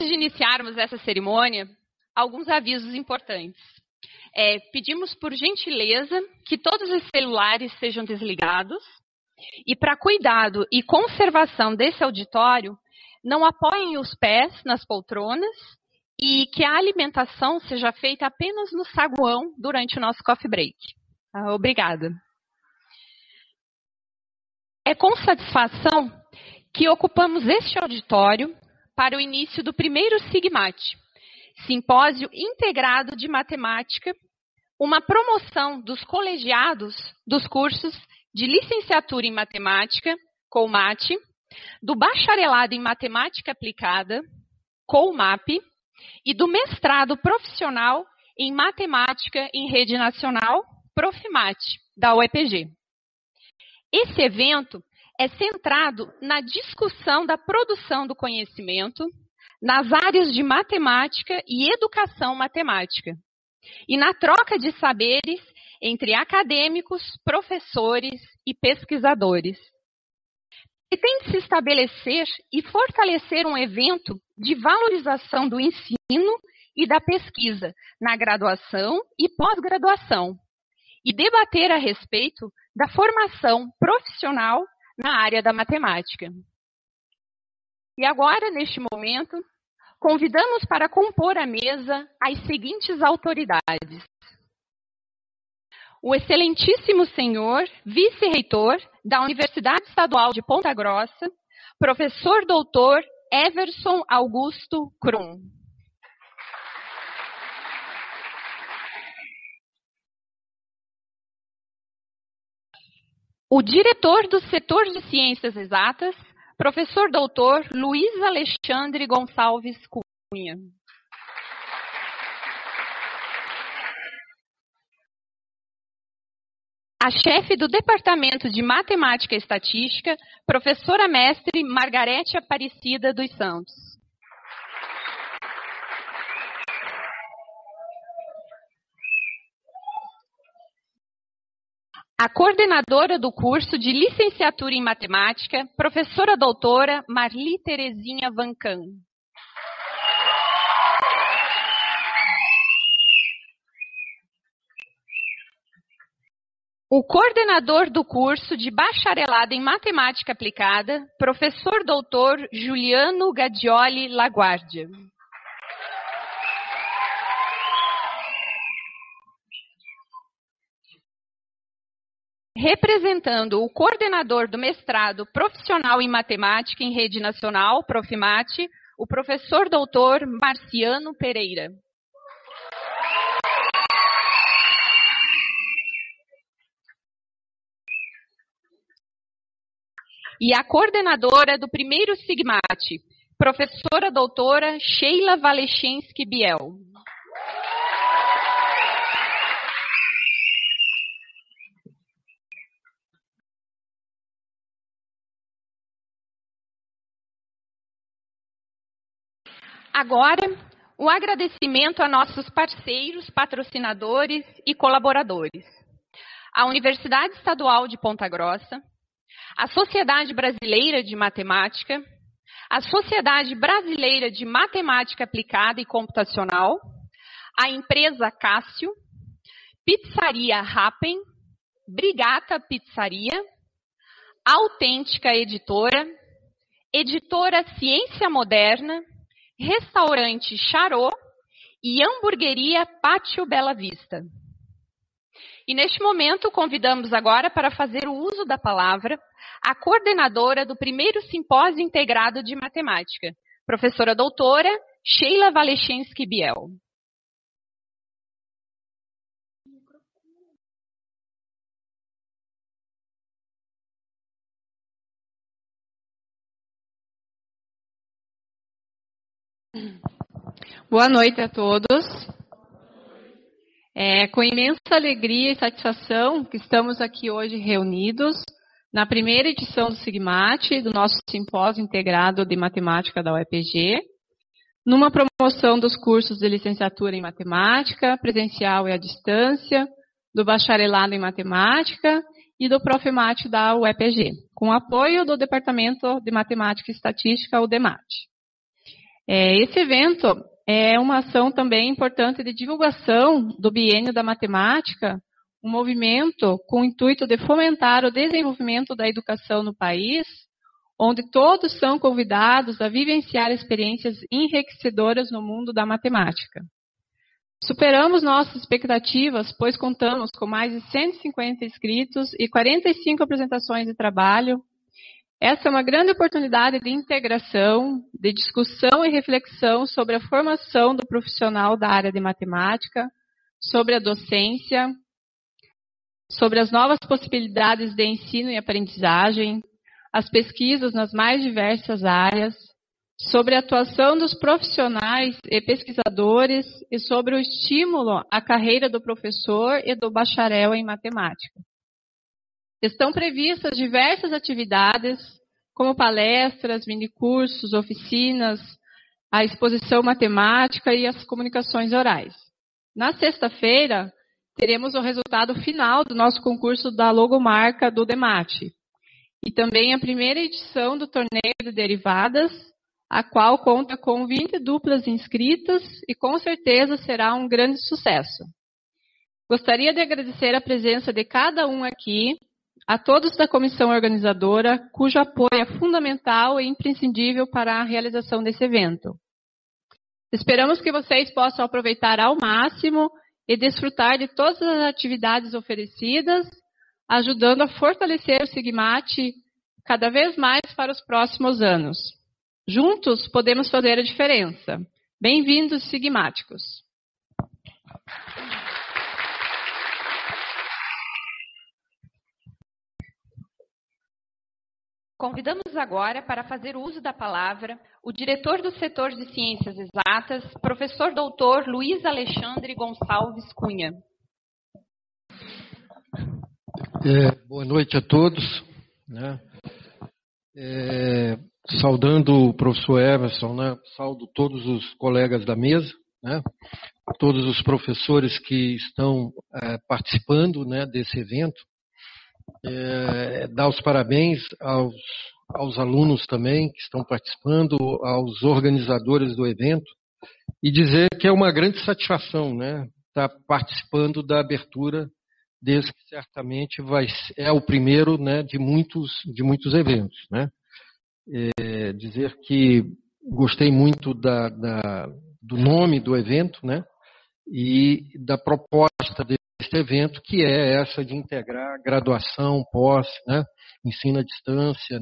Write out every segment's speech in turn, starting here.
de iniciarmos essa cerimônia, alguns avisos importantes. Pedimos por gentileza que todos os celulares sejam desligados e, para cuidado e conservação desse auditório, não apoiem os pés nas poltronas e que a alimentação seja feita apenas no saguão durante o nosso coffee break. Obrigada. É com satisfação que ocupamos este auditório para o início do primeiro SIGMAT, Simpósio Integrado de Matemática, uma promoção dos colegiados dos cursos de Licenciatura em Matemática, COLMAT, do Bacharelado em Matemática Aplicada, COLMAP, e do Mestrado Profissional em Matemática em Rede Nacional, PROFIMAT, da UEPG. Esse evento é centrado na discussão da produção do conhecimento nas áreas de matemática e educação matemática, e na troca de saberes entre acadêmicos, professores e pesquisadores. Pretende-se estabelecer e fortalecer um evento de valorização do ensino e da pesquisa na graduação e pós-graduação, e debater a respeito da formação profissional na área da matemática. E agora, neste momento, convidamos para compor a mesa as seguintes autoridades. O excelentíssimo senhor vice-reitor da Universidade Estadual de Ponta Grossa, professor doutor Everson Augusto Krum. O diretor do setor de Ciências Exatas, professor doutor Luiz Alexandre Gonçalves Cunha. A chefe do Departamento de Matemática e Estatística, professora mestre Margarete Aparecida dos Santos. A coordenadora do curso de Licenciatura em Matemática, professora doutora Marli Terezinha Vancan. O coordenador do curso de Bacharelado em Matemática Aplicada, professor doutor Juliano Gadioli Laguardia. Representando o coordenador do mestrado profissional em matemática em rede nacional, PROFIMAT, o professor doutor Marciano Pereira. E a coordenadora do primeiro SIGMAT, professora doutora Sheila Valechensky Biel. Agora, o agradecimento a nossos parceiros, patrocinadores e colaboradores. A Universidade Estadual de Ponta Grossa, a Sociedade Brasileira de Matemática, a Sociedade Brasileira de Matemática Aplicada e Computacional, a empresa Cássio, Pizzaria Rappen, Brigata Pizzaria, Autêntica Editora, Editora Ciência Moderna, Restaurante Charô e Hamburgueria Pátio Bela Vista. E neste momento convidamos agora para fazer o uso da palavra a coordenadora do primeiro Simpósio Integrado de Matemática, professora doutora Sheila Valechensky Biel. Boa noite a todos. Com imensa alegria e satisfação que estamos aqui hoje reunidos na primeira edição do SIGMAT, do nosso Simpósio Integrado de Matemática da UEPG, numa promoção dos cursos de licenciatura em Matemática, presencial e à distância, do Bacharelado em Matemática e do PROFIMAT da UEPG, com apoio do Departamento de Matemática e Estatística, o DEMAT. Esse evento é uma ação também importante de divulgação do Biênio da Matemática, um movimento com o intuito de fomentar o desenvolvimento da educação no país, onde todos são convidados a vivenciar experiências enriquecedoras no mundo da matemática. Superamos nossas expectativas, pois contamos com mais de 150 inscritos e 45 apresentações de trabalho. Essa é uma grande oportunidade de integração, de discussão e reflexão sobre a formação do profissional da área de matemática, sobre a docência, sobre as novas possibilidades de ensino e aprendizagem, as pesquisas nas mais diversas áreas, sobre a atuação dos profissionais e pesquisadores e sobre o estímulo à carreira do professor e do bacharel em matemática. Estão previstas diversas atividades, como palestras, minicursos, oficinas, a exposição matemática e as comunicações orais. Na sexta-feira, teremos o resultado final do nosso concurso da logomarca do DEMAT, e também a primeira edição do torneio de derivadas, a qual conta com 20 duplas inscritas e com certeza será um grande sucesso. Gostaria de agradecer a presença de cada um aqui, a todos da comissão organizadora, cujo apoio é fundamental e imprescindível para a realização desse evento. Esperamos que vocês possam aproveitar ao máximo e desfrutar de todas as atividades oferecidas, ajudando a fortalecer o SIGMAT cada vez mais para os próximos anos. Juntos podemos fazer a diferença. Bem-vindos, sigmáticos. Convidamos agora para fazer uso da palavra o diretor do setor de Ciências Exatas, professor doutor Luiz Alexandre Gonçalves Cunha. Boa noite a todos. Saudando o professor Emerson, saudo todos os colegas da mesa, todos os professores que estão participando desse evento. Dar os parabéns aos alunos também que estão participando, aos organizadores do evento, e dizer que é uma grande satisfação estar participando da abertura desse que certamente é o primeiro de muitos eventos. Dizer que gostei muito do nome do evento e da proposta deste evento, que é essa de integrar graduação, pós, ensino à distância,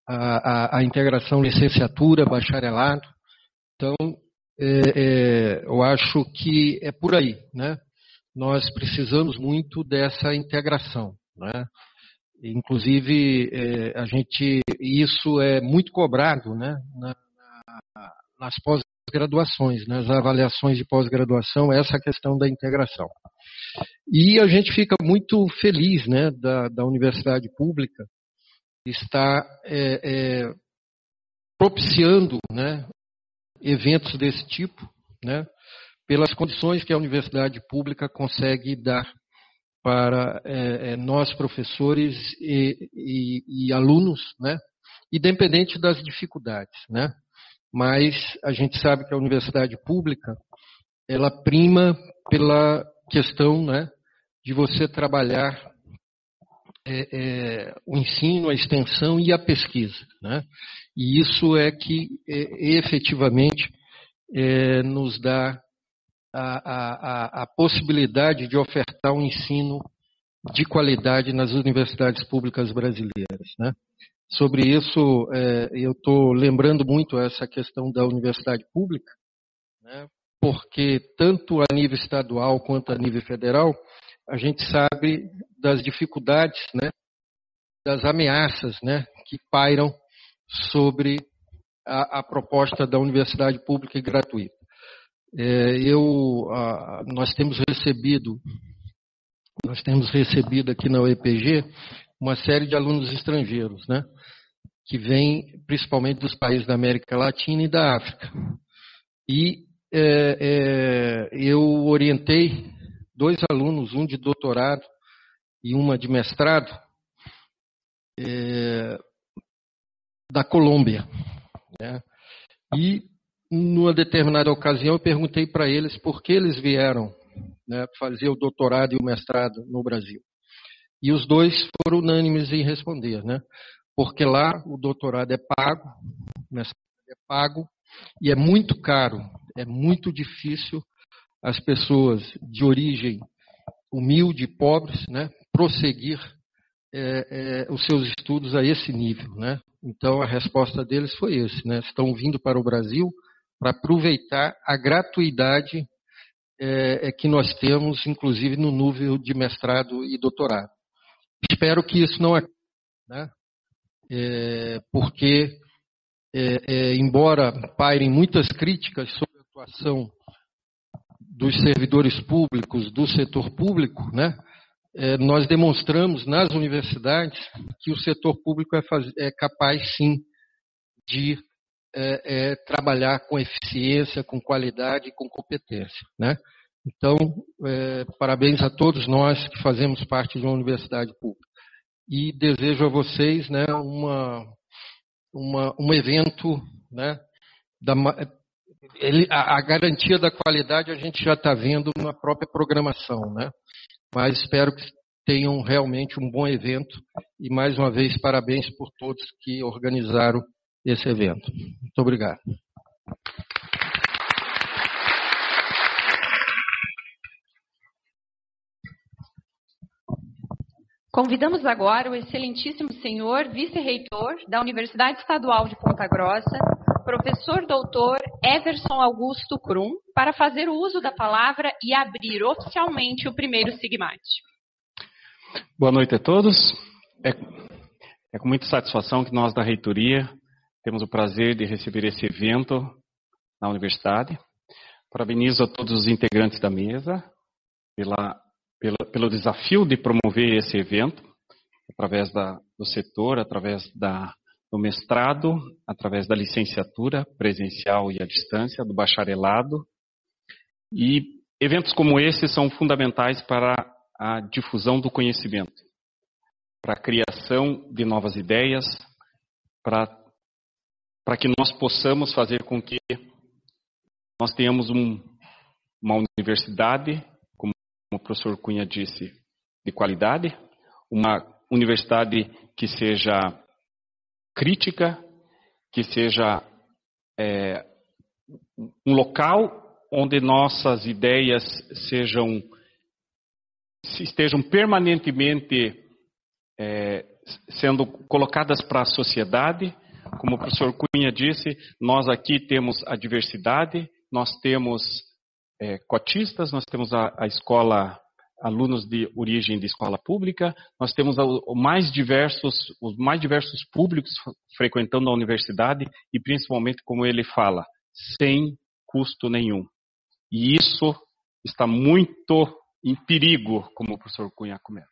a integração licenciatura, bacharelado. Então, eu acho que é por aí. Nós precisamos muito dessa integração. Inclusive, isso é muito cobrado nas pós-graduações, nas avaliações de pós-graduação, essa questão da integração. E a gente fica muito feliz da Universidade Pública estar propiciando eventos desse tipo, pelas condições que a Universidade Pública consegue dar para nós, professores e alunos, independente das dificuldades. Mas a gente sabe que a Universidade Pública, ela prima pela questão de você trabalhar o ensino, a extensão e a pesquisa. E isso é que efetivamente nos dá a possibilidade de ofertar um ensino de qualidade nas universidades públicas brasileiras. Sobre isso, eu estou lembrando muito essa questão da universidade pública, porque tanto a nível estadual quanto a nível federal, a gente sabe das dificuldades, das ameaças que pairam sobre a proposta da universidade pública e gratuita. Nós temos recebido aqui na UEPG uma série de alunos estrangeiros, que vêm principalmente dos países da América Latina e da África. E eu orientei 2 alunos, um de doutorado e uma de mestrado, da Colômbia. E numa determinada ocasião, eu perguntei para eles por que eles vieram, né, fazer o doutorado e o mestrado no Brasil. E os dois foram unânimes em responder, né? Porque lá o doutorado é pago, o mestrado é pago, e é muito caro, é muito difícil as pessoas de origem humilde, pobres, né, prosseguir os seus estudos a esse nível, né? Então a resposta deles foi esse, né? Estão vindo para o Brasil para aproveitar a gratuidade que nós temos, inclusive no nível de mestrado e doutorado. Espero que isso não aconteça, né? Porque embora pairem muitas críticas sobre a atuação dos servidores públicos, do setor público, né? Nós demonstramos nas universidades que o setor público é capaz, sim, de trabalhar com eficiência, com qualidade e com competência, né? Então, parabéns a todos nós que fazemos parte de uma universidade pública. E desejo a vocês, né, um evento, né, a garantia da qualidade a gente já está vendo na própria programação, né? Mas espero que tenham realmente um bom evento e, mais uma vez, parabéns por todos que organizaram esse evento. Muito obrigado. Convidamos agora o excelentíssimo senhor vice-reitor da Universidade Estadual de Ponta Grossa, professor doutor Everson Augusto Krum, para fazer o uso da palavra e abrir oficialmente o primeiro SIGMAT. Boa noite a todos. É com muita satisfação que nós da reitoria temos o prazer de receber esse evento na universidade. Parabenizo a todos os integrantes da mesa pelo desafio de promover esse evento, através do setor, através do mestrado, através da licenciatura presencial e à distância, do bacharelado. E eventos como esse são fundamentais para a difusão do conhecimento, para a criação de novas ideias, para que nós possamos fazer com que nós tenhamos uma universidade, como o professor Cunha disse, de qualidade, uma universidade que seja crítica, que seja um local onde nossas ideias estejam permanentemente sendo colocadas para a sociedade. Como o professor Cunha disse, nós aqui temos a diversidade, nós temos cotistas, nós temos a escola, alunos de origem de escola pública, nós temos os mais diversos públicos frequentando a universidade e principalmente, como ele fala, sem custo nenhum. E isso está muito em perigo, como o professor Cunha comenta.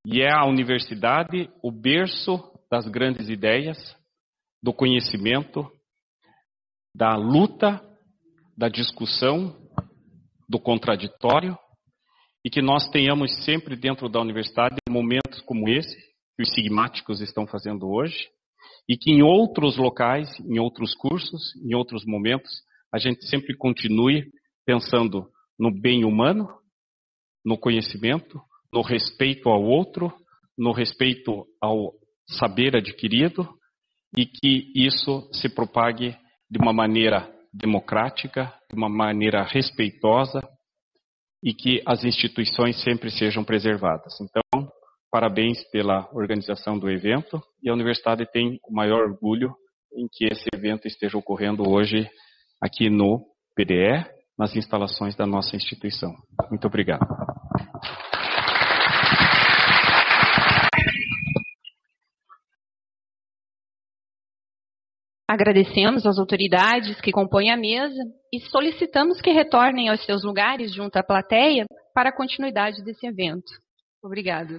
E é a universidade o berço das grandes ideias, do conhecimento, da luta, da discussão, do contraditório, e que nós tenhamos sempre dentro da universidade momentos como esse, que os sigmáticos estão fazendo hoje, e que em outros locais, em outros cursos, em outros momentos, a gente sempre continue pensando no bem humano, no conhecimento, no respeito ao outro, no respeito ao saber adquirido, e que isso se propague de uma maneira democrática, de uma maneira respeitosa, e que as instituições sempre sejam preservadas. Então, parabéns pela organização do evento, e a universidade tem o maior orgulho em que esse evento esteja ocorrendo hoje aqui no PDE, nas instalações da nossa instituição. Muito obrigado. Agradecemos às autoridades que compõem a mesa e solicitamos que retornem aos seus lugares junto à plateia para a continuidade desse evento. Obrigada.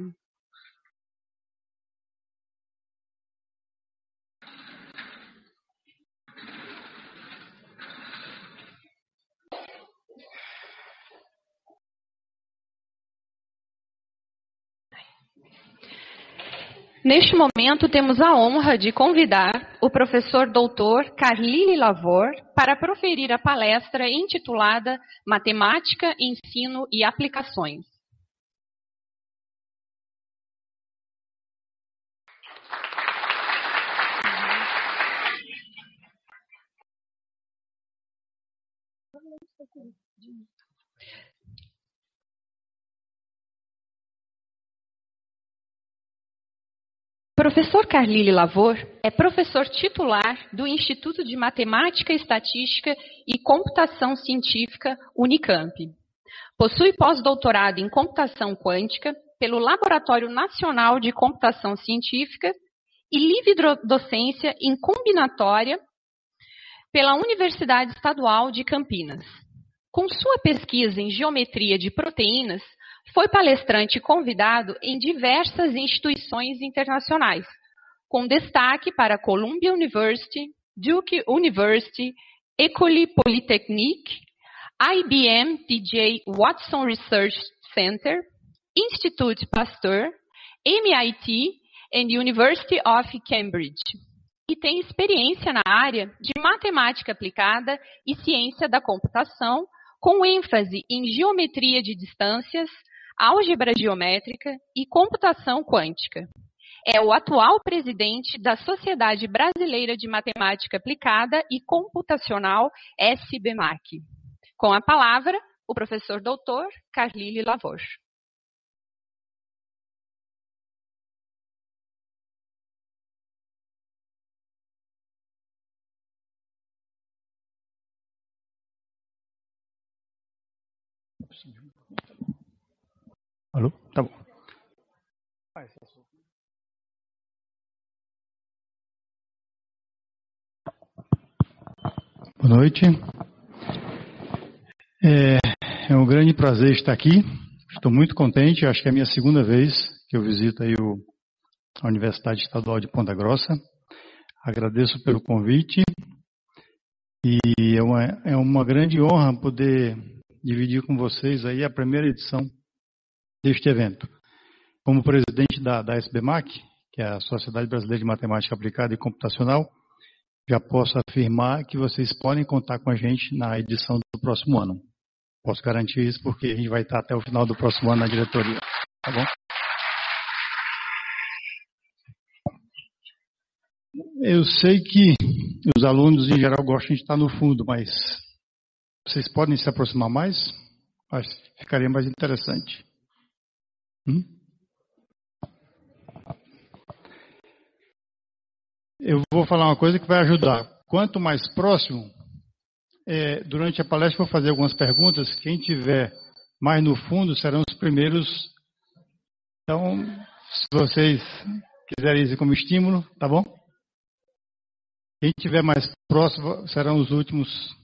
Neste momento, temos a honra de convidar o professor doutor Carlyle Lavor para proferir a palestra intitulada Matemática, Ensino e Aplicações. Professor Carlyle Lavor é professor titular do Instituto de Matemática, Estatística e Computação Científica Unicamp. Possui pós-doutorado em Computação Quântica pelo Laboratório Nacional de Computação Científica e livre docência em Combinatória pela Universidade Estadual de Campinas. Com sua pesquisa em geometria de proteínas, foi palestrante convidado em diversas instituições internacionais, com destaque para Columbia University, Duke University, École Polytechnique, IBM T.J. Watson Research Center, Institut Pasteur, MIT e University of Cambridge. E tem experiência na área de matemática aplicada e ciência da computação, com ênfase em geometria de distâncias, álgebra geométrica e computação quântica. É o atual presidente da Sociedade Brasileira de Matemática Aplicada e Computacional, SBMAC. Com a palavra, o professor doutor Carlyle Lavor. Alô? Tá bom. Boa noite. É um grande prazer estar aqui. Estou muito contente. Acho que é a minha segunda vez que eu visito aí a Universidade Estadual de Ponta Grossa. Agradeço pelo convite e é uma grande honra poder dividir com vocês aí a primeira edição deste evento. Como presidente da SBMAC, que é a Sociedade Brasileira de Matemática Aplicada e Computacional, já posso afirmar que vocês podem contar com a gente na edição do próximo ano. Posso garantir isso porque a gente vai estar até o final do próximo ano na diretoria. Tá bom? Eu sei que os alunos, em geral, gostam de estar no fundo, mas vocês podem se aproximar mais? Acho que ficaria mais interessante. Eu vou falar uma coisa que vai ajudar. Quanto mais próximo, durante a palestra eu vou fazer algumas perguntas. Quem tiver mais no fundo serão os primeiros. Então, se vocês quiserem isso como estímulo, tá bom? Quem tiver mais próximo serão os últimos.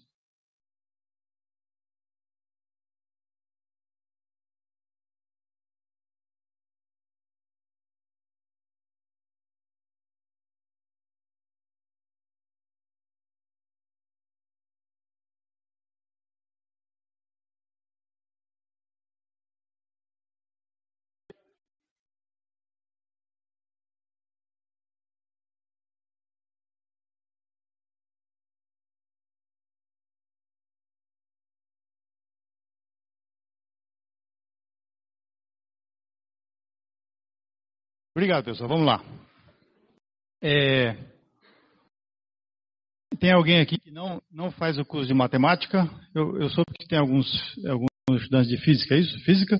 Obrigado, pessoal. Vamos lá. Tem alguém aqui que não faz o curso de matemática? Eu soube que tem alguns estudantes de física, é isso? Física?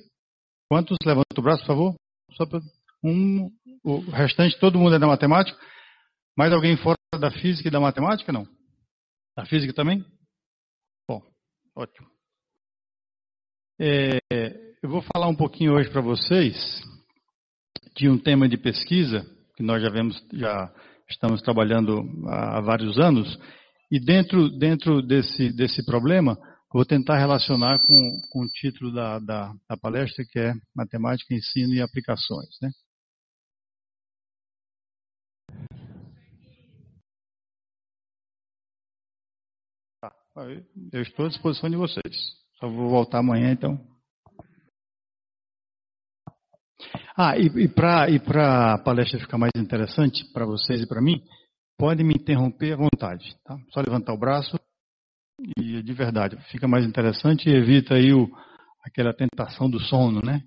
Quantos? Levanta o braço, por favor. Só para o restante, todo mundo é da matemática. Mais alguém fora da física e da matemática? Não? Da física também? Bom, ótimo. Eu vou falar um pouquinho hoje para vocês de um tema de pesquisa que nós já estamos trabalhando há vários anos, e dentro desse problema, vou tentar relacionar com o título da palestra, que é Matemática, Ensino e Aplicações, né? Eu estou à disposição de vocês. Só vou voltar amanhã, então. E para a palestra ficar mais interessante para vocês e para mim, pode me interromper à vontade, tá? Só levantar o braço e de verdade, fica mais interessante e evita aí aquela tentação do sono, né?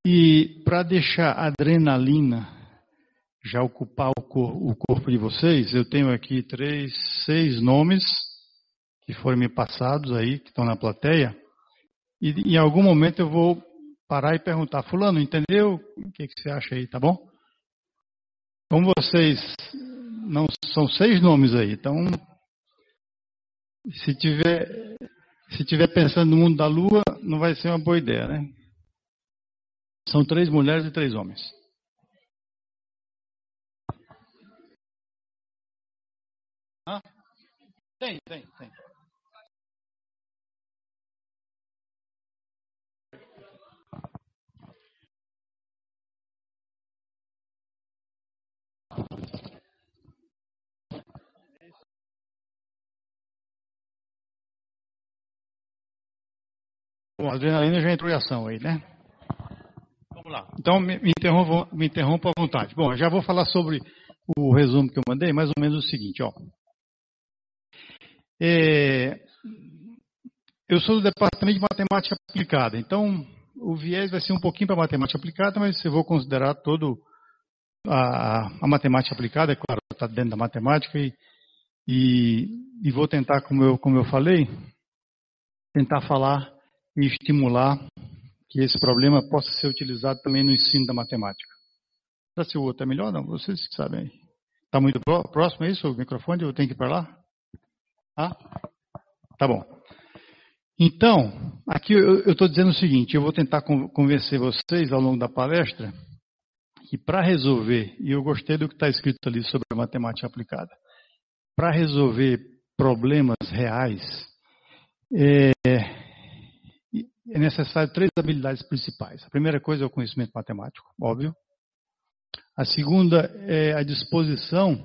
E para deixar a adrenalina já ocupar o corpo de vocês, eu tenho aqui 6 nomes que foram me passados aí, que estão na plateia, e em algum momento eu vou parar e perguntar, fulano, entendeu? O que você acha aí, tá bom? Como vocês não são 6 nomes aí, então se tiver pensando no mundo da lua, não vai ser uma boa ideia, né? São 3 mulheres e 3 homens. Ah? Tem. Bom, a adrenalina já entrou em ação aí, né? Vamos lá. Então, me interrompa à vontade. Bom, eu já vou falar sobre o resumo que eu mandei, mais ou menos o seguinte, ó. Eu sou do Departamento de Matemática Aplicada, então o viés vai ser um pouquinho para matemática aplicada, mas eu vou considerar todo a matemática aplicada, é claro, está dentro da matemática, e vou tentar, como eu falei, tentar falar e estimular que esse problema possa ser utilizado também no ensino da matemática. Se o outro é melhor, não? Vocês que sabem. Está muito próximo, é isso? O microfone, eu tenho que ir para lá? Ah? Tá bom. Então, aqui eu estou dizendo o seguinte, eu vou tentar convencer vocês ao longo da palestra que para resolver, e eu gostei do que está escrito ali sobre a matemática aplicada, para resolver problemas reais, é necessário 3 habilidades principais. A primeira coisa é o conhecimento matemático, óbvio. A segunda é a disposição,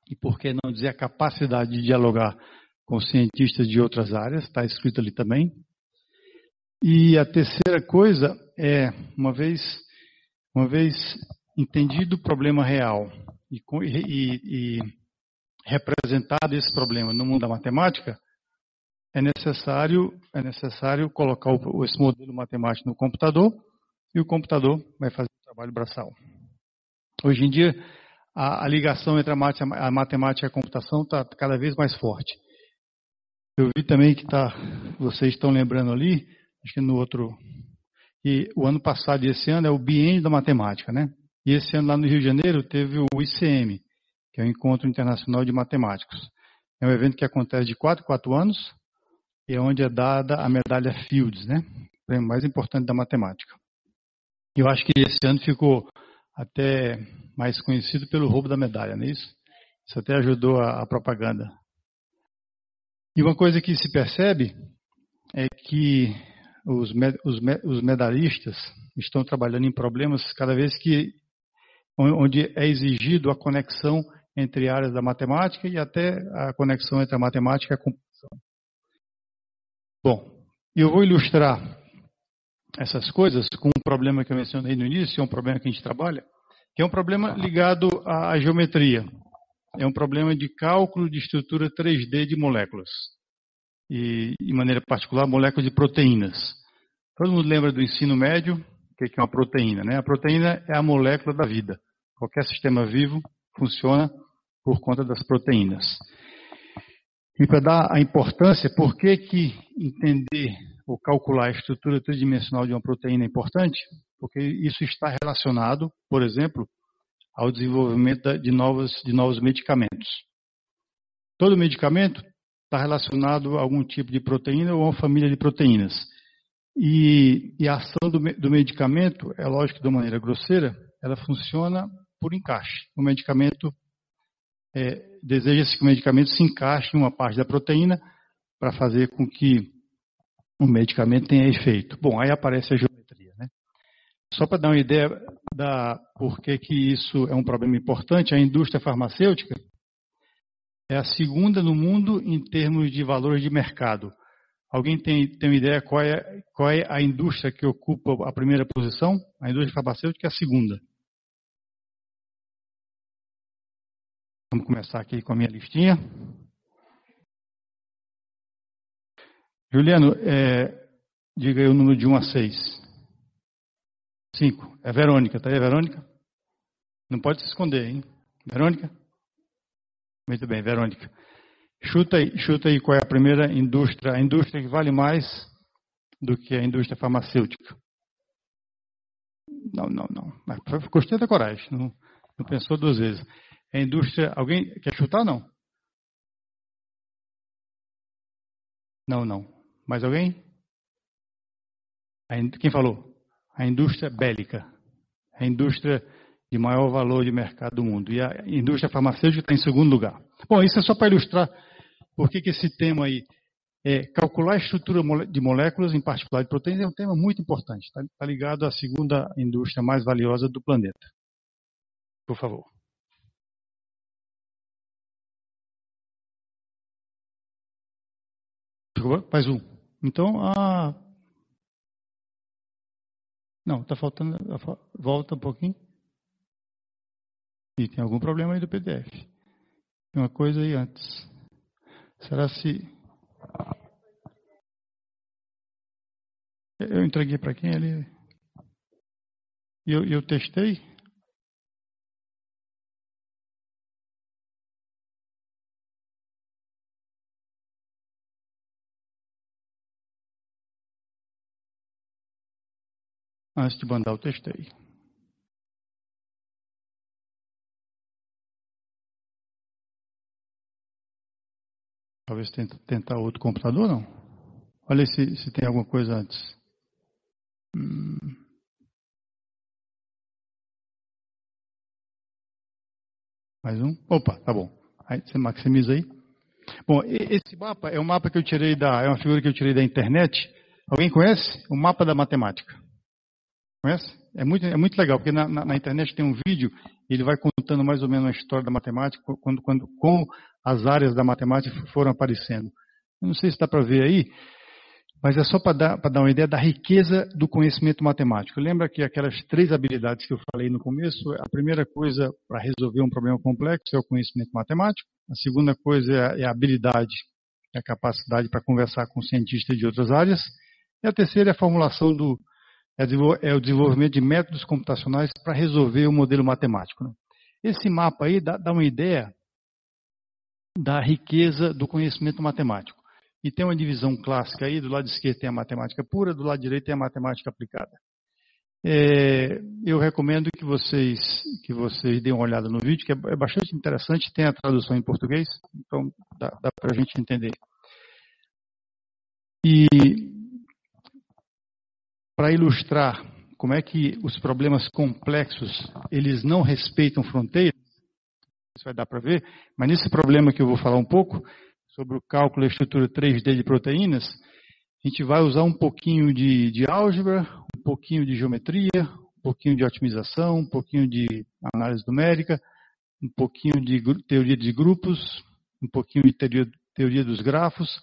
e por que não dizer a capacidade de dialogar com cientistas de outras áreas, está escrito ali também. E a terceira coisa é, uma vez entendido o problema real e representado esse problema no mundo da matemática, é necessário colocar esse modelo matemático no computador e o computador vai fazer o trabalho braçal. Hoje em dia, a ligação entre a matemática e a computação está cada vez mais forte. Eu vi também que vocês estão lembrando ali, acho que no outro, que o ano passado e esse ano é o biênio da matemática, né? E esse ano lá no Rio de Janeiro teve o ICM, que é o Encontro Internacional de Matemáticos. É um evento que acontece de 4 em 4 anos e é onde é dada a medalha Fields, né? O prêmio mais importante da matemática. Eu acho que esse ano ficou até mais conhecido pelo roubo da medalha, não é isso? Isso até ajudou a propaganda. E uma coisa que se percebe é que os medalhistas estão trabalhando em problemas cada vez onde é exigido a conexão entre áreas da matemática e até a conexão entre a matemática e a computação. Bom, eu vou ilustrar essas coisas com um problema que eu mencionei no início, é um problema que a gente trabalha, que é um problema ligado à geometria. É um problema de cálculo de estrutura 3D de moléculas. E, de maneira particular, moléculas de proteínas. Todo mundo lembra do ensino médio, o que é uma proteína, né? A proteína é a molécula da vida. Qualquer sistema vivo funciona por conta das proteínas. E para dar a importância, por que entender ou calcular a estrutura tridimensional de uma proteína é importante? Porque isso está relacionado, por exemplo, ao desenvolvimento de novos medicamentos. Todo medicamento está relacionado a algum tipo de proteína ou a uma família de proteínas. E a ação do medicamento, é lógico que de uma maneira grosseira, ela funciona por encaixe. O medicamento, deseja-se que o medicamento se encaixe em uma parte da proteína para fazer com que o medicamento tenha efeito. Bom, aí aparece a geometria, né? Só para dar uma ideia por que isso é um problema importante, a indústria farmacêutica é a segunda no mundo em termos de valores de mercado. Alguém tem uma ideia qual é a indústria que ocupa a primeira posição? A indústria farmacêutica é a segunda. Vamos começar aqui com a minha listinha. Juliano, diga aí o número de 1 a 6. 5. É Verônica, tá aí, Verônica? Não pode se esconder, hein? Verônica? Muito bem, Verônica. Chuta aí qual é a primeira indústria, a indústria que vale mais do que a indústria farmacêutica. Não. Gostei da coragem, não pensou 2 vezes. A indústria, alguém quer chutar ou não? Não. Mais alguém? Quem falou? A indústria bélica. A indústria de maior valor de mercado do mundo. E a indústria farmacêutica está em segundo lugar. Bom, isso é só para ilustrar por que esse tema aí, calcular a estrutura de moléculas, em particular de proteínas, é um tema muito importante. Está ligado à segunda indústria mais valiosa do planeta. Por favor. Mais um. Então, não, está faltando. Volta um pouquinho. E tem algum problema aí do PDF. Tem uma coisa aí antes. Será se... Eu entreguei para quem ali? E eu testei? Antes de mandar, eu testei. Talvez tentar outro computador, não? Olha aí se tem alguma coisa antes. Mais um? Opa, tá bom. Aí você maximiza aí. Bom, esse mapa é um mapa que eu tirei é uma figura que eu tirei da internet. Alguém conhece? O mapa da matemática. Conhece? É muito legal, porque na internet tem um vídeo, ele vai contando mais ou menos a história da matemática, como as áreas da matemática foram aparecendo. Eu não sei se dá para ver aí, mas é só para dar uma ideia da riqueza do conhecimento matemático. Lembra que aquelas 3 habilidades que eu falei no começo, a primeira coisa para resolver um problema complexo é o conhecimento matemático, a segunda coisa é a habilidade, a capacidade para conversar com cientistas de outras áreas, e a terceira é a formulação é o desenvolvimento de métodos computacionais para resolver o modelo matemático. Né? Esse mapa aí dá uma ideia da riqueza do conhecimento matemático. E tem uma divisão clássica aí, do lado esquerdo tem a matemática pura, do lado direito tem a matemática aplicada. Eu recomendo que vocês deem uma olhada no vídeo, que é bastante interessante, tem a tradução em português, então dá para a gente entender. E para ilustrar como é que os problemas complexos, eles não respeitam fronteiras, isso vai dar para ver, mas nesse problema que eu vou falar um pouco, sobre o cálculo e estrutura 3D de proteínas, a gente vai usar um pouquinho de álgebra, um pouquinho de geometria, um pouquinho de otimização, um pouquinho de análise numérica, um pouquinho de teoria de grupos, um pouquinho de teoria dos grafos,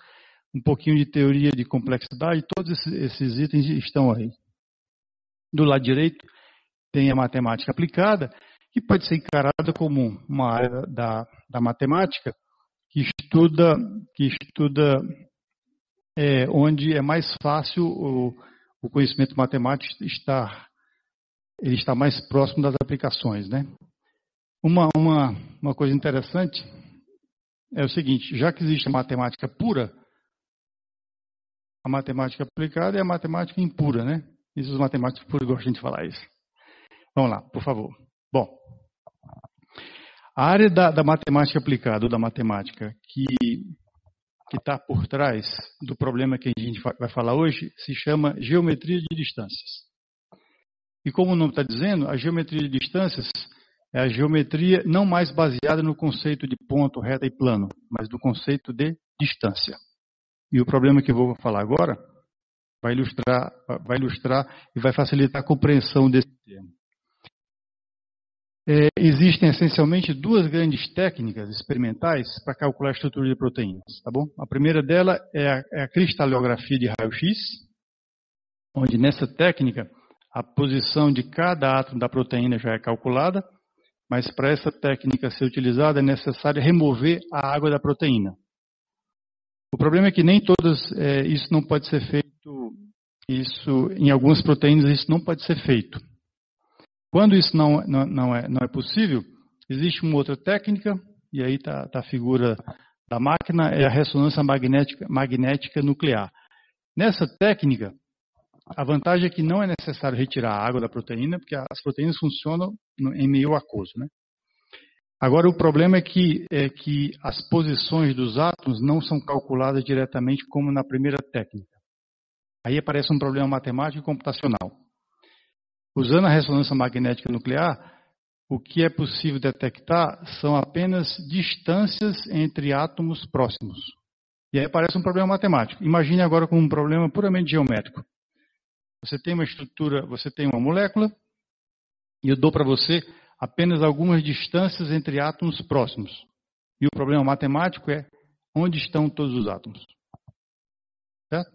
um pouquinho de teoria de complexidade, todos esses itens estão aí. Do lado direito tem a matemática aplicada, que pode ser encarada como uma área da matemática que estuda onde é mais fácil o conhecimento matemático ele está mais próximo das aplicações, né? Uma coisa interessante é o seguinte, já que existe a matemática pura, a matemática aplicada é a matemática impura, né? Isso os matemáticos puros gostam de falar isso. Vamos lá, por favor. Bom, a área da matemática aplicada, ou da matemática, que está por trás do problema que a gente vai falar hoje, se chama geometria de distâncias. E como o nome está dizendo, a geometria de distâncias é a geometria não mais baseada no conceito de ponto, reta e plano, mas do conceito de distância. E o problema que eu vou falar agora vai ilustrar e vai facilitar a compreensão desse termo. Existem essencialmente duas grandes técnicas experimentais para calcular a estrutura de proteínas, tá bom? A primeira dela é a cristalografia de raio-x, onde nessa técnica a posição de cada átomo da proteína já é calculada, mas para essa técnica ser utilizada é necessário remover a água da proteína. O problema é que nem todas, isso não pode ser feito, em algumas proteínas isso não pode ser feito. Quando isso não é possível, existe uma outra técnica, e aí está a figura da máquina, é a ressonância magnética nuclear. Nessa técnica, a vantagem é que não é necessário retirar a água da proteína, porque as proteínas funcionam em meio aquoso, né? Agora, o problema é que as posições dos átomos não são calculadas diretamente como na primeira técnica. Aí aparece um problema matemático e computacional. Usando a ressonância magnética nuclear, o que é possível detectar são apenas distâncias entre átomos próximos. E aí aparece um problema matemático. Imagine agora como um problema puramente geométrico. Você tem uma estrutura, você tem uma molécula, e eu dou para você apenas algumas distâncias entre átomos próximos. E o problema matemático é onde estão todos os átomos. Certo?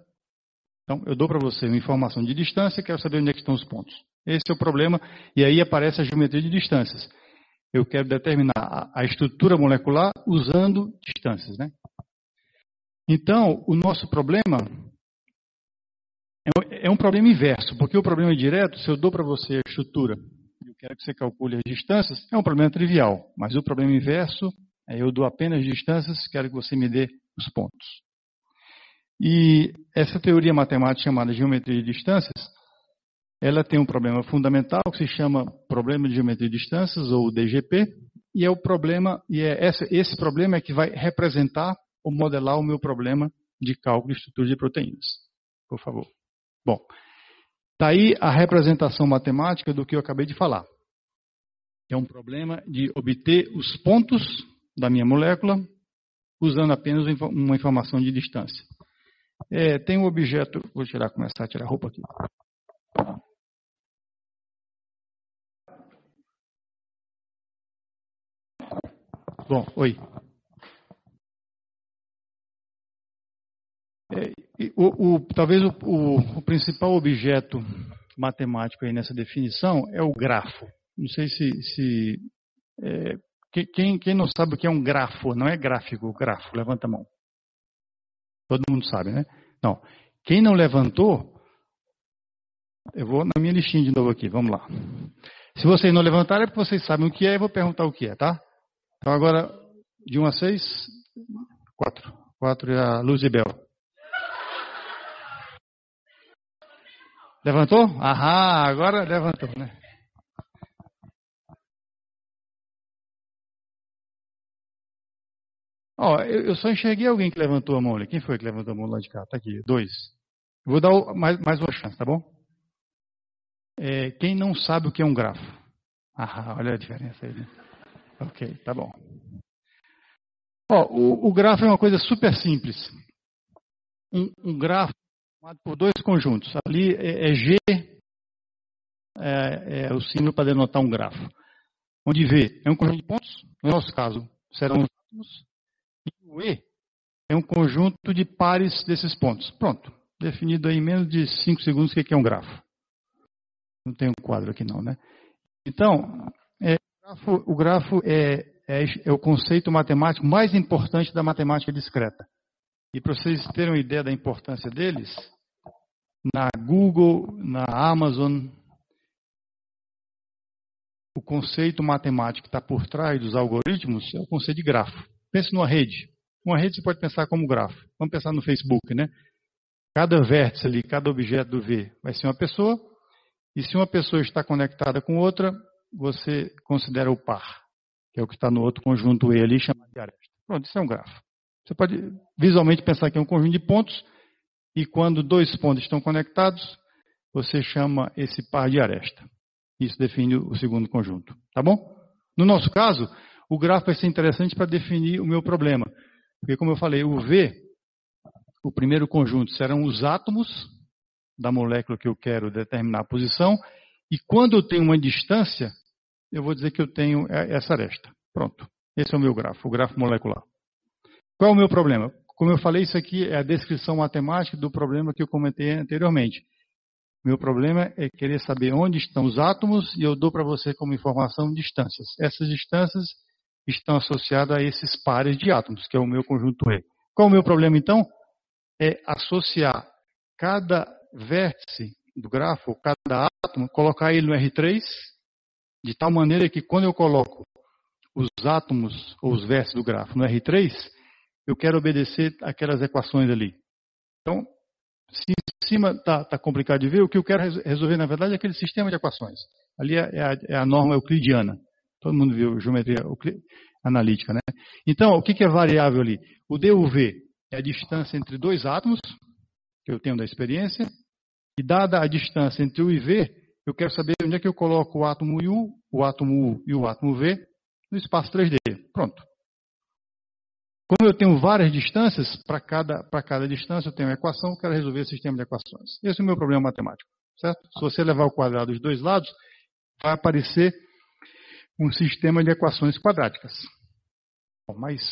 Então, eu dou para você uma informação de distância, quero saber onde é que estão os pontos. Esse é o problema, e aí aparece a geometria de distâncias. Eu quero determinar a estrutura molecular usando distâncias, né? Então, o nosso problema é um problema inverso, porque o problema direto, se eu dou para você a estrutura, eu quero que você calcule as distâncias, é um problema trivial. Mas o problema inverso é eu dou apenas distâncias, quero que você me dê os pontos. E essa teoria matemática chamada geometria de distâncias, ela tem um problema fundamental que se chama problema de geometria de distâncias, ou DGP, e é o problema, esse problema é que vai representar ou modelar o meu problema de cálculo de estrutura de proteínas. Por favor. Bom, está aí a representação matemática do que eu acabei de falar. É um problema de obter os pontos da minha molécula usando apenas uma informação de distância. Tem um objeto, vou começar a tirar a roupa aqui. Bom, oi. Talvez o principal objeto matemático aí nessa definição é o grafo. Não sei quem não sabe o que é um grafo, não é gráfico, grafo, levanta a mão. Todo mundo sabe, né? Não. Quem não levantou, eu vou na minha listinha de novo aqui, vamos lá. Se vocês não levantarem é porque vocês sabem o que é, eu vou perguntar o que é, tá? Então agora, de 1 a 6, 4. 4 é a Luzibel. Levantou? Aham, agora levantou, né? Eu só enxerguei alguém que levantou a mão ali. Quem foi que levantou a mão lá de cá? Tá aqui, 2. Vou dar mais uma chance, tá bom? Quem não sabe o que é um grafo? Olha a diferença aí, né? Ok, tá bom. O grafo é uma coisa super simples. Um grafo formado por dois conjuntos. Ali G é o símbolo para denotar um grafo. Onde V é um conjunto de pontos, no nosso caso serão os átomos, e o E é um conjunto de pares desses pontos. Pronto, definido aí em menos de 5 segundos o que é um grafo. Não tem um quadro aqui não, né? Então, o grafo é o conceito matemático mais importante da matemática discreta. E para vocês terem uma ideia da importância deles, na Google, na Amazon, o conceito matemático que está por trás dos algoritmos é o conceito de grafo. Pense numa rede. Uma rede você pode pensar como grafo. Vamos pensar no Facebook, né? Cada vértice ali, cada objeto do V vai ser uma pessoa. E se uma pessoa está conectada com outra, você considera o par, que é o que está no outro conjunto E ali, chamado de aresta. Pronto, isso é um grafo. Você pode visualmente pensar que é um conjunto de pontos, e quando dois pontos estão conectados, você chama esse par de aresta. Isso define o segundo conjunto. Tá bom? No nosso caso, o grafo vai ser interessante para definir o meu problema. Porque, como eu falei, o V, o primeiro conjunto, serão os átomos da molécula que eu quero determinar a posição, e quando eu tenho uma distância, eu vou dizer que eu tenho essa aresta. Pronto. Esse é o meu grafo, o grafo molecular. Qual é o meu problema? Como eu falei, isso aqui é a descrição matemática do problema que eu comentei anteriormente. Meu problema é querer saber onde estão os átomos e eu dou para você como informação distâncias. Essas distâncias estão associadas a esses pares de átomos, que é o meu conjunto E. Qual é o meu problema, então? É associar cada vértice do grafo, cada átomo, colocar ele no R3, de tal maneira que quando eu coloco os átomos ou os vértices do grafo no R3, eu quero obedecer aquelas equações ali. Então, se em cima está complicado de ver, o que eu quero resolver, na verdade, é aquele sistema de equações. Ali é a norma euclidiana. Todo mundo viu geometria analítica, né? Então, o que é variável ali? O D e o V é a distância entre dois átomos, que eu tenho da experiência, e dada a distância entre U e V, eu quero saber onde é que eu coloco o átomo U, o átomo U e o átomo V no espaço 3D. Pronto. Como eu tenho várias distâncias, para cada distância eu tenho uma equação, eu quero resolver o sistema de equações. Esse é o meu problema matemático, certo? Se você levar o quadrado dos dois lados, vai aparecer um sistema de equações quadráticas. Bom, mas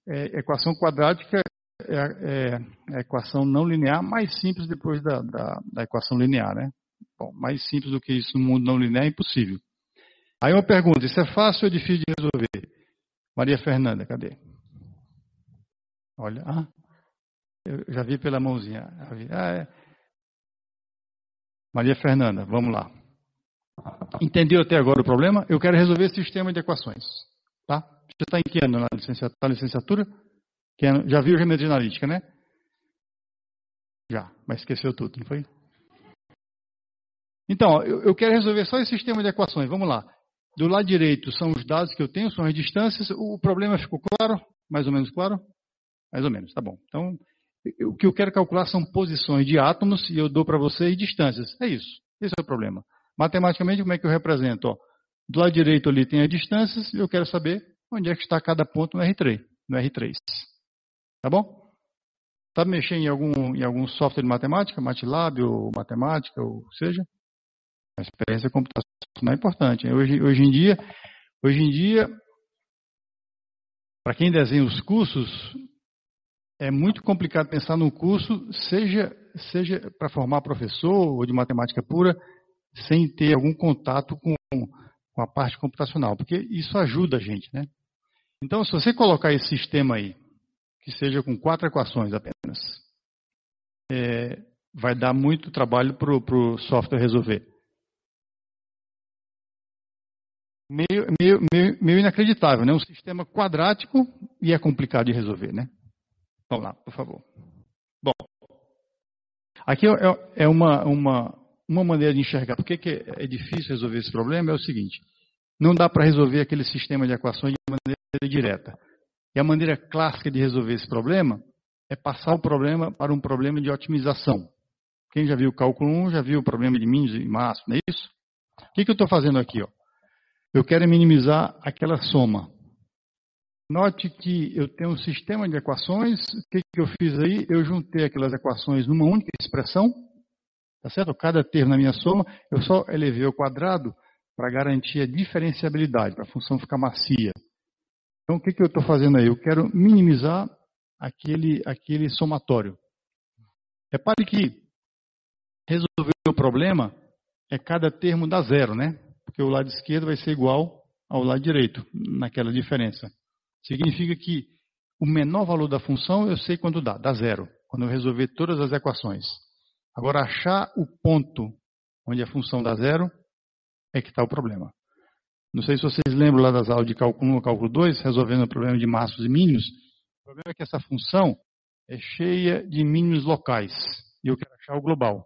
equação quadrática é a equação não linear mais simples depois da equação linear, né? Bom, mais simples do que isso no mundo não linear é impossível. Aí uma pergunta, isso é fácil ou é difícil de resolver? Maria Fernanda, cadê? Olha, eu já vi pela mãozinha. Maria Fernanda, vamos lá. Entendeu até agora o problema? Eu quero resolver esse sistema de equações. Tá? Você está em que ano na licenciatura? Que ano? Já viu geometria analítica, né? Já, mas esqueceu tudo, não foi? Então, eu quero resolver só esse sistema de equações. Vamos lá. Do lado direito são os dados que eu tenho, são as distâncias. O problema ficou claro? Mais ou menos claro? Mais ou menos, tá bom. Então, o que eu quero calcular são posições de átomos e eu dou para vocês distâncias. É isso. Esse é o problema. Matematicamente, como é que eu represento? Ó, do lado direito ali tem as distâncias e eu quero saber onde é que está cada ponto no R3. Tá bom? Sabe mexer em algum software de matemática? MATLAB ou matemática, ou seja? A experiência computacional é importante. Hoje em dia, para quem desenha os cursos, é muito complicado pensar num curso, seja para formar professor ou de matemática pura, sem ter algum contato com a parte computacional, porque isso ajuda a gente, né? Então, se você colocar esse sistema aí, que seja com 4 equações apenas, vai dar muito trabalho para o software resolver. Meio inacreditável, né? Um sistema quadrático e é complicado de resolver, né? Vamos lá, por favor. Bom, aqui é uma maneira de enxergar. Por que é difícil resolver esse problema? É o seguinte, não dá para resolver aquele sistema de equações de maneira direta. E a maneira clássica de resolver esse problema é passar o problema para um problema de otimização. Quem já viu o cálculo 1 já viu o problema de mínimos e máximos, não é isso? O que eu estou fazendo aqui? Ó? Eu quero minimizar aquela soma. Note que eu tenho um sistema de equações. O que eu fiz aí? Eu juntei aquelas equações numa única expressão. Tá certo? Cada termo na minha soma, eu só elevei ao quadrado para garantir a diferenciabilidade, para a função ficar macia. Então, o que eu estou fazendo aí? Eu quero minimizar aquele somatório. Repare que resolver o problema é cada termo dá zero, né? Porque o lado esquerdo vai ser igual ao lado direito, naquela diferença. Significa que o menor valor da função eu sei quando dá zero, quando eu resolver todas as equações. Agora, achar o ponto onde a função dá zero é que está o problema. Não sei se vocês lembram lá das aulas de cálculo 1 ou cálculo 2, resolvendo o problema de máximos e mínimos. O problema é que essa função é cheia de mínimos locais e eu quero achar o global.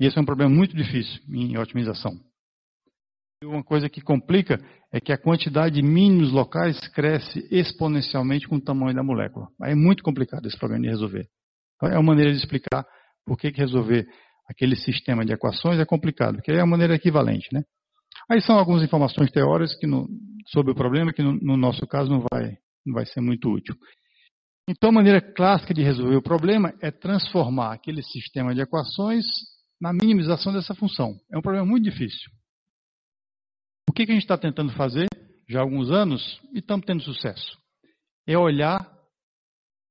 E esse é um problema muito difícil em otimização. E uma coisa que complica é que a quantidade de mínimos locais cresce exponencialmente com o tamanho da molécula. Aí é muito complicado esse problema de resolver. Então, é uma maneira de explicar por que resolver aquele sistema de equações é complicado, porque é uma maneira equivalente, né? Aí são algumas informações teóricas sobre o problema que no nosso caso não vai ser muito útil. Então a maneira clássica de resolver o problema é transformar aquele sistema de equações na minimização dessa função. É um problema muito difícil. O que a gente está tentando fazer já há alguns anos, e estamos tendo sucesso, é olhar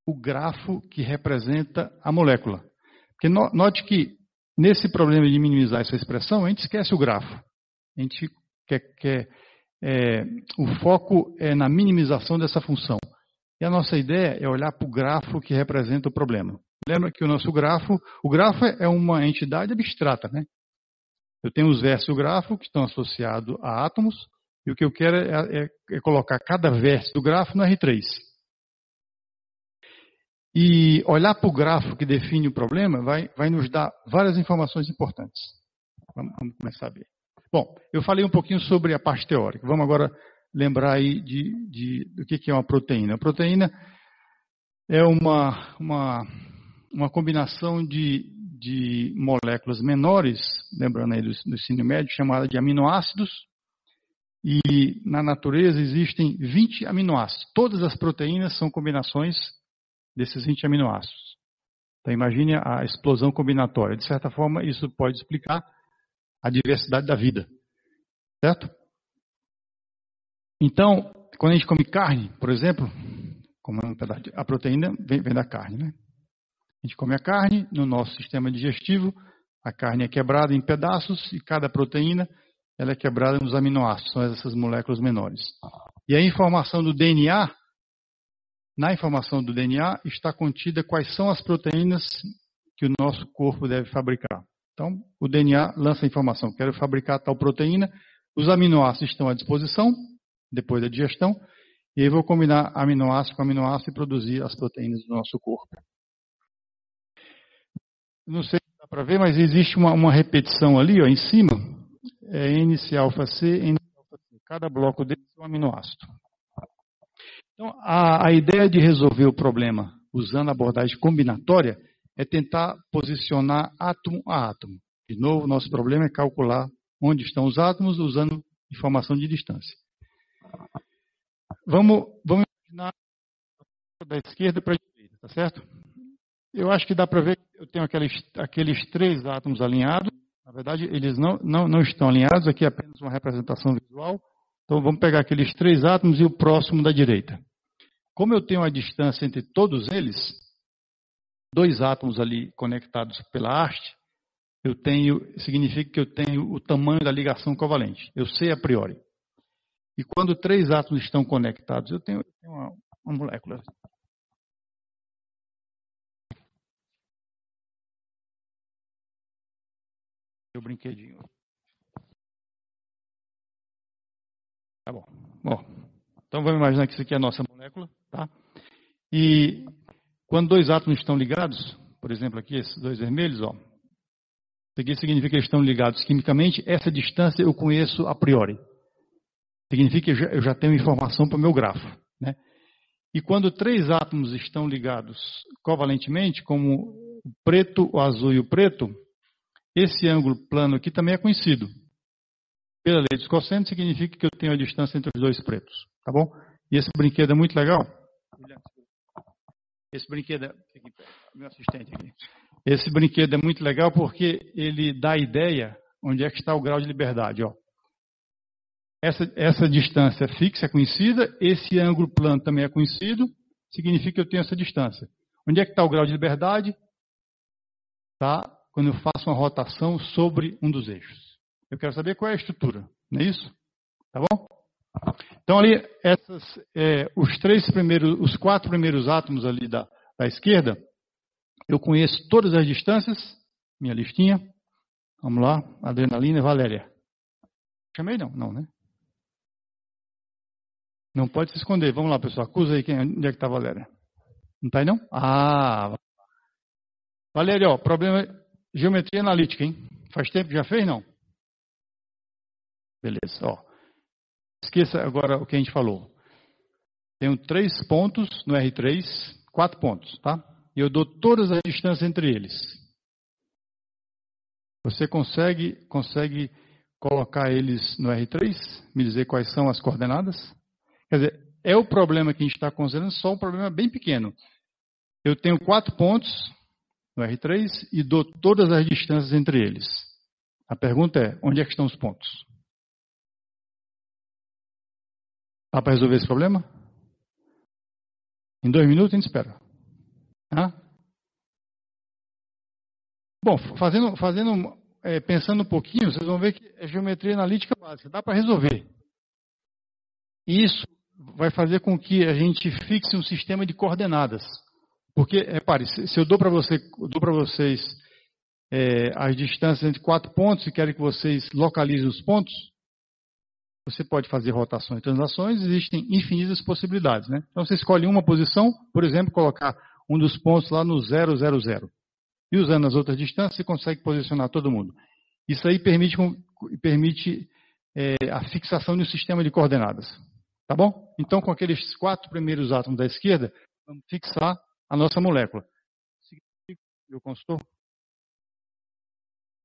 o grafo que representa a molécula. Porque note que nesse problema de minimizar essa expressão, a gente esquece o grafo. A gente o foco é na minimização dessa função. E a nossa ideia é olhar para o grafo que representa o problema. Lembra que o grafo é uma entidade abstrata, né? Eu tenho os vértices do grafo que estão associados a átomos, e o que eu quero é colocar cada vértice do grafo no R3. E olhar para o grafo que define o problema vai nos dar várias informações importantes. Vamos começar a ver. Bom, eu falei um pouquinho sobre a parte teórica. Vamos agora lembrar aí do que é uma proteína. A proteína é uma combinação de moléculas menores, lembrando aí do ensino médio, chamada de aminoácidos. E na natureza existem 20 aminoácidos. Todas as proteínas são combinações desses 20 aminoácidos. Então imagine a explosão combinatória. De certa forma, isso pode explicar a diversidade da vida. Certo? Então, quando a gente come carne, por exemplo, a proteína vem da carne, né? A gente come a carne, no nosso sistema digestivo, a carne é quebrada em pedaços e cada proteína ela é quebrada nos aminoácidos, são essas moléculas menores. E a informação do DNA, na informação do DNA está contida quais são as proteínas que o nosso corpo deve fabricar. Então, o DNA lança a informação, quero fabricar tal proteína, os aminoácidos estão à disposição, depois da digestão, e aí eu vou combinar aminoácido com aminoácido e produzir as proteínas do nosso corpo. Não sei se dá para ver, mas existe uma repetição ali, ó, em cima, NC-alfa-C, NC-alfa-C. Cada bloco desse é um aminoácido. Então, a ideia de resolver o problema usando a abordagem combinatória é tentar posicionar átomo a átomo. De novo, nosso problema é calcular onde estão os átomos usando informação de distância. Vamos imaginar da esquerda para a direita, tá certo? Eu acho que dá para ver que eu tenho aqueles 3 átomos alinhados. Na verdade, eles não estão alinhados, aqui é apenas uma representação visual. Então, vamos pegar aqueles 3 átomos e o próximo da direita. Como eu tenho a distância entre todos eles, 2 átomos ali conectados pela haste, significa que eu tenho o tamanho da ligação covalente. Eu sei a priori. E quando 3 átomos estão conectados, eu tenho uma molécula. O brinquedinho. Tá bom. Então vamos imaginar que isso aqui é a nossa molécula, tá? E quando 2 átomos estão ligados, por exemplo aqui, esses 2 vermelhos, ó. Isso aqui significa que eles estão ligados quimicamente, essa distância eu conheço a priori. Significa que eu já tenho informação para o meu grafo, né? E quando 3 átomos estão ligados covalentemente, como o preto, o azul e o preto, esse ângulo plano aqui também é conhecido. Pela lei dos cossênios, significa que eu tenho a distância entre os 2 pretos. Tá bom? E esse brinquedo é muito legal. Esse brinquedo meu assistente aqui. Esse brinquedo é muito legal porque ele dá a ideia onde é que está o grau de liberdade. Ó. Essa distância fixa é conhecida, esse ângulo plano também é conhecido, significa que eu tenho essa distância. Onde é que está o grau de liberdade? Está quando eu faço uma rotação sobre um dos eixos. Eu quero saber qual é a estrutura, não é isso? Tá bom? Então ali, os 4 primeiros átomos ali da esquerda, eu conheço todas as distâncias, minha listinha. Vamos lá, adrenalina e Valéria. Chamei não? Não, né? Não pode se esconder. Vamos lá, pessoal. Acusa aí onde é que está a Valéria. Não está aí não? Ah, Valéria, ó, problema geometria analítica, hein? Faz tempo que já fez, não? Beleza, ó. Esqueça agora o que a gente falou. Tenho 3 pontos no R3, 4 pontos, tá? E eu dou todas as distâncias entre eles. Você consegue colocar eles no R3? Me dizer quais são as coordenadas? Quer dizer, é o problema que a gente está considerando só um problema bem pequeno. Eu tenho 4 pontos no R3 e dou todas as distâncias entre eles. A pergunta é, onde é que estão os pontos? Dá para resolver esse problema? Em 2 minutos a gente espera. Bom, pensando um pouquinho, vocês vão ver que é geometria analítica básica. Dá para resolver. Isso vai fazer com que a gente fixe um sistema de coordenadas. Porque, repare, se eu dou para vocês as distâncias entre 4 pontos e quero que vocês localizem os pontos, você pode fazer rotações e translações, existem infinitas possibilidades, né? Então você escolhe uma posição, por exemplo, colocar um dos pontos lá no 0, 0, 0. E usando as outras distâncias, você consegue posicionar todo mundo. Isso aí permite a fixação de um sistema de coordenadas. Tá bom? Então, com aqueles 4 primeiros átomos da esquerda, vamos fixar a nossa molécula. Meu consultor?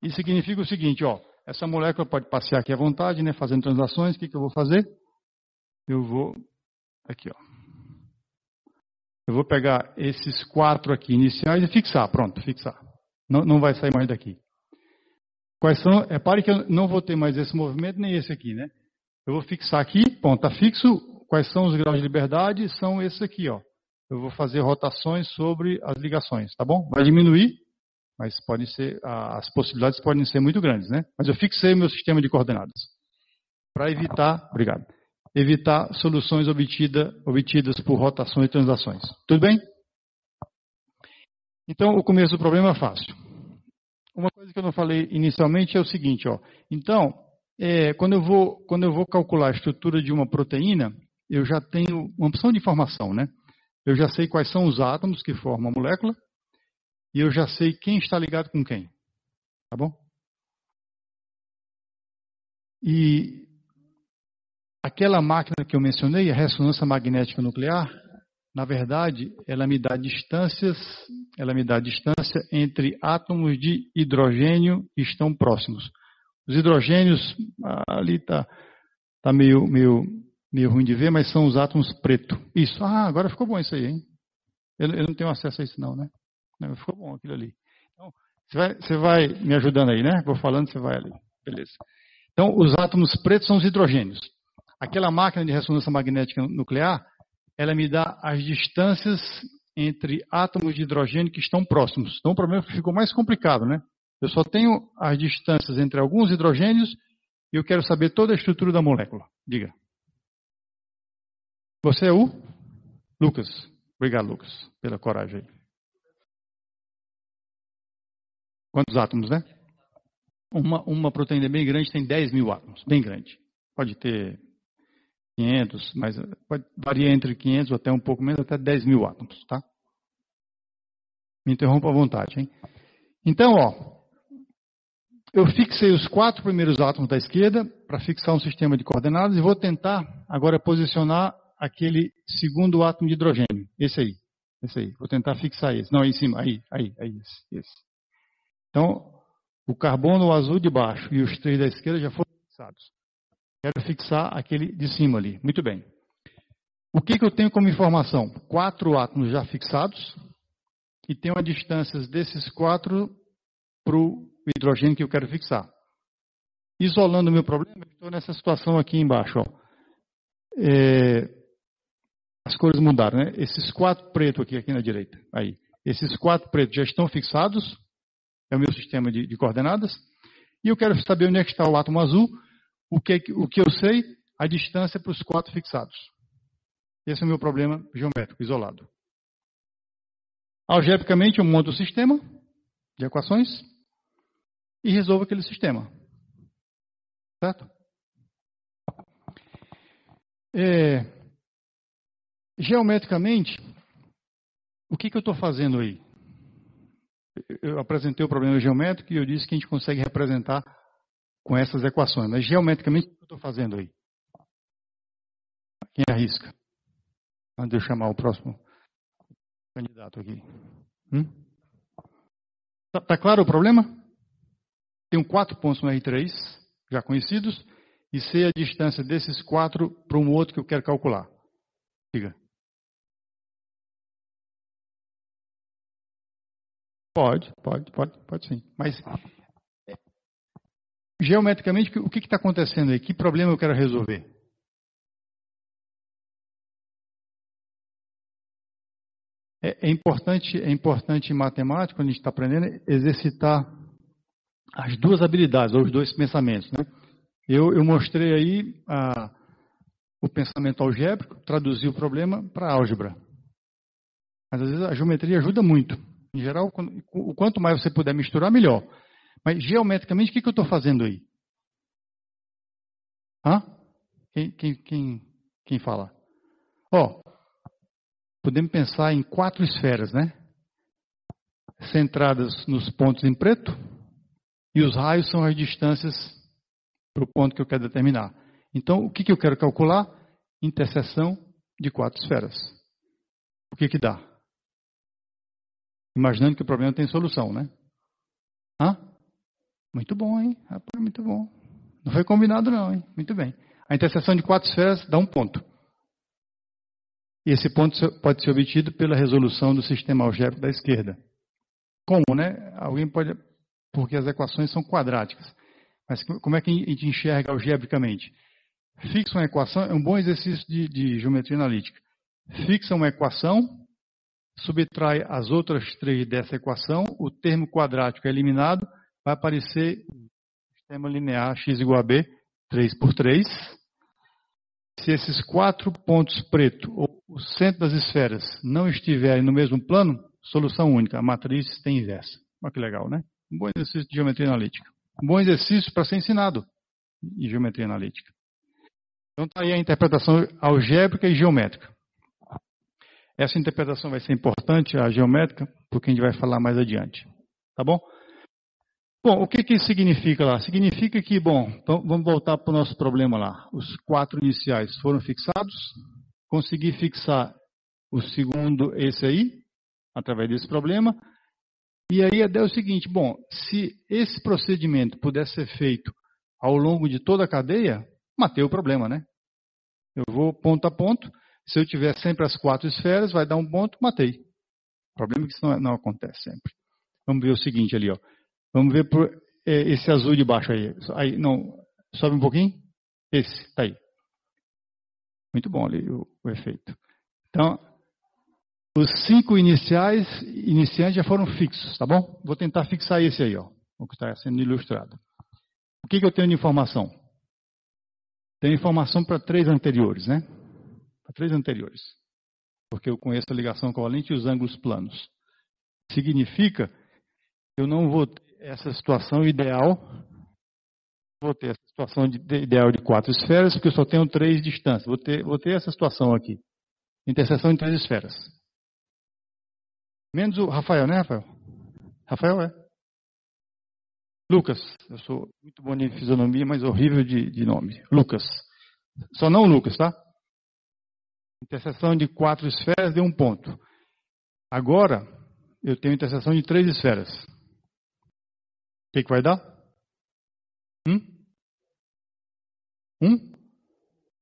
Isso significa o seguinte, ó. Essa molécula pode passear aqui à vontade, né, fazendo translações. O que eu vou fazer? Eu vou pegar esses 4 aqui iniciais e fixar. Pronto, fixar. Não vai sair mais daqui. Quais são? Repare que eu não vou ter mais esse movimento nem esse aqui, né? Eu vou fixar aqui, ponto, está fixo. Quais são os graus de liberdade? São esses aqui, ó. Eu vou fazer rotações sobre as ligações, tá bom? Vai diminuir. Mas as possibilidades podem ser muito grandes, né? Mas eu fixei meu sistema de coordenadas para evitar soluções obtidas por rotações e translações. Tudo bem? Então, o começo do problema é fácil. Uma coisa que eu não falei inicialmente é o seguinte, ó. Então, quando eu vou calcular a estrutura de uma proteína, eu já tenho uma opção de informação, né? Eu já sei quais são os átomos que formam a molécula. E eu já sei quem está ligado com quem. Tá bom? E aquela máquina que eu mencionei, a ressonância magnética nuclear, na verdade, ela me dá distância entre átomos de hidrogênio que estão próximos. Os hidrogênios, ali tá meio ruim de ver, mas são os átomos preto. Isso. Agora ficou bom isso aí, hein? Eu não tenho acesso a isso não, né? Não, ficou bom aquilo ali. Então, você vai me ajudando aí, né? Vou falando, você vai ali. Beleza. Então, os átomos pretos são os hidrogênios. Aquela máquina de ressonância magnética nuclear, ela me dá as distâncias entre átomos de hidrogênio que estão próximos. Então, o problema ficou mais complicado, né? Eu só tenho as distâncias entre alguns hidrogênios e eu quero saber toda a estrutura da molécula. Diga. Você é o Lucas. Obrigado, Lucas, pela coragem aí. Quantos átomos, né? Uma proteína bem grande tem 10 mil átomos, bem grande. Pode ter 500, mas varia entre 500 ou até um pouco menos, até 10 mil átomos, tá? Me interrompa à vontade, hein? Então, ó, eu fixei os 4 primeiros átomos da esquerda para fixar um sistema de coordenadas e vou tentar agora posicionar aquele segundo átomo de hidrogênio, esse aí. Vou tentar fixar esse. Não, aí em cima, aí, esse. Então, o carbono o azul de baixo e os 3 da esquerda já foram fixados. Quero fixar aquele de cima ali. Muito bem. O que eu tenho como informação? 4 átomos já fixados e tenho as distâncias desses 4 para o hidrogênio que eu quero fixar. Isolando o meu problema, eu estou nessa situação aqui embaixo. Ó. As cores mudaram, né? Esses 4 pretos aqui na direita. Aí. Esses 4 pretos já estão fixados. É o meu sistema de coordenadas. E eu quero saber onde é que está o átomo azul. O que eu sei, a distância para os 4 fixados. Esse é o meu problema geométrico, isolado. Algebricamente, eu monto o sistema de equações e resolvo aquele sistema. Certo? Geometricamente, o que eu estou fazendo aí? Eu apresentei o problema geométrico e eu disse que a gente consegue representar com essas equações. Mas geometricamente, o que eu estou fazendo aí? Quem arrisca? Antes de eu chamar o próximo candidato aqui. Tá claro o problema? Tenho 4 pontos no R3, já conhecidos, e sei a distância desses 4 para um outro que eu quero calcular. Diga. Pode sim. Mas, geometricamente, o que está acontecendo aí? Que problema eu quero resolver? É importante em matemática, quando a gente está aprendendo, exercitar as duas habilidades, ou os dois pensamentos, né? Eu mostrei aí o pensamento algébrico, traduzi o problema para álgebra. Mas às vezes a geometria ajuda muito. Em geral, o quanto mais você puder misturar, melhor. Mas geometricamente, o que eu estou fazendo aí? Hã? Quem fala? Podemos pensar em 4 esferas, né? Centradas nos pontos em preto, e os raios são as distâncias para o ponto que eu quero determinar. Então, o que eu quero calcular? Interseção de 4 esferas. O que dá? Imaginando que o problema tem solução, né? Muito bom, hein? Rapaz, muito bom. Não foi combinado não, hein? Muito bem. A interseção de 4 esferas dá um ponto. E esse ponto pode ser obtido pela resolução do sistema algébrico da esquerda. Como, né? Alguém pode... Porque as equações são quadráticas. Mas como é que a gente enxerga algebricamente? Fixa uma equação, é um bom exercício de geometria analítica. Fixa uma equação, subtrai as outras 3 dessa equação, o termo quadrático é eliminado, vai aparecer o sistema linear x igual a b, 3 por 3. Se esses 4 pontos pretos, ou o centro das esferas, não estiverem no mesmo plano, solução única, a matriz tem inversa. Olha que legal, né? Um bom exercício de geometria analítica. Um bom exercício para ser ensinado em geometria analítica. Então está aí a interpretação algébrica e geométrica. Essa interpretação vai ser importante, a geométrica, porque a gente vai falar mais adiante. Tá bom? Bom, o que isso significa lá? Significa que, então vamos voltar para o nosso problema lá. Os 4 iniciais foram fixados. Consegui fixar o segundo, esse aí, através desse problema. E aí a ideia é o seguinte, se esse procedimento pudesse ser feito ao longo de toda a cadeia, matei o problema, né? Eu vou ponto a ponto. Se eu tiver sempre as 4 esferas, vai dar um ponto, matei. O problema é que isso não acontece sempre. Vamos ver o seguinte ali, ó. Vamos ver por esse azul de baixo aí. Não, sobe um pouquinho. Esse, está aí. Muito bom ali o efeito. Então, os 5 iniciantes já foram fixos, tá bom? Vou tentar fixar esse aí, ó, o que está sendo ilustrado. O que eu tenho de informação? Tenho informação para 3 anteriores, né? Para 3 anteriores. Porque eu conheço a ligação covalente e os ângulos planos. Significa que eu não vou ter essa situação ideal, vou ter essa situação ideal de 4 esferas, porque eu só tenho 3 distâncias. Vou ter essa situação aqui. Interseção em 3 esferas. Menos o Rafael, né, Rafael? Rafael é. Lucas. Eu sou muito bom de fisionomia, mas horrível de nome. Lucas. Só não o Lucas, tá? Interseção de 4 esferas deu um ponto. Agora, eu tenho interseção de 3 esferas. O que vai dar?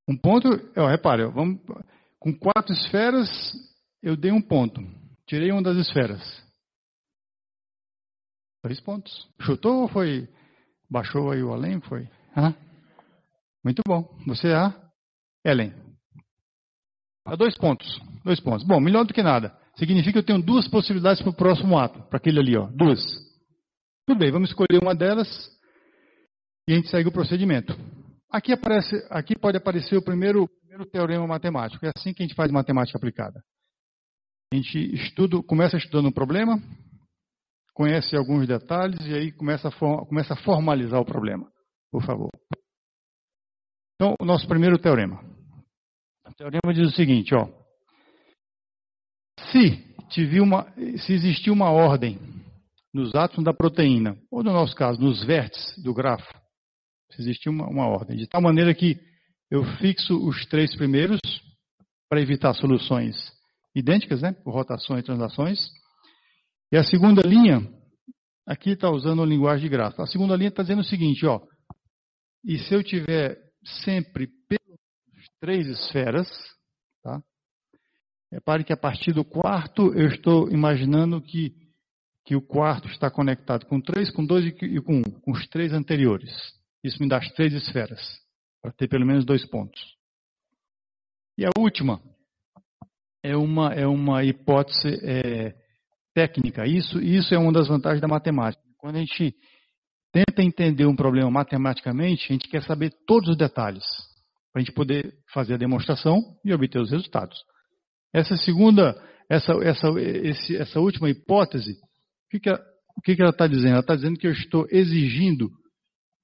Um ponto, repare, com 4 esferas, eu dei um ponto. Tirei uma das esferas. 3 pontos. Chutou ou foi? Baixou aí o além? Foi? Muito bom. Você é a Ellen. 2 pontos. 2 pontos. Bom, melhor do que nada. Significa que eu tenho 2 possibilidades para o próximo ato. Para aquele ali, ó. 2. Tudo bem, vamos escolher uma delas e a gente segue o procedimento. Aqui pode aparecer o primeiro teorema matemático. É assim que a gente faz matemática aplicada. A gente começa estudando um problema, conhece alguns detalhes e aí começa a formalizar o problema. Por favor. Então, o nosso primeiro teorema. O teorema diz o seguinte, ó. Se existir uma ordem nos átomos da proteína, ou no nosso caso, nos vértices do grafo, se existir uma ordem, de tal maneira que eu fixo os 3 primeiros para evitar soluções idênticas, né, por rotações e translações. E a segunda linha, aqui está usando a linguagem de grafo. A segunda linha está dizendo o seguinte, ó. E se eu tiver sempre pelo menos 3 esferas, tá? Repare que a partir do quarto eu estou imaginando que o quarto está conectado com 3, com 2 e com 1, com os 3 anteriores. Isso me dá as 3 esferas, para ter pelo menos 2 pontos. E a última, é uma hipótese técnica. Isso é uma das vantagens da matemática. Quando a gente tenta entender um problema matematicamente, a gente quer saber todos os detalhes, para a gente poder fazer a demonstração e obter os resultados. Essa última hipótese, o que ela está dizendo? Ela está dizendo que eu estou exigindo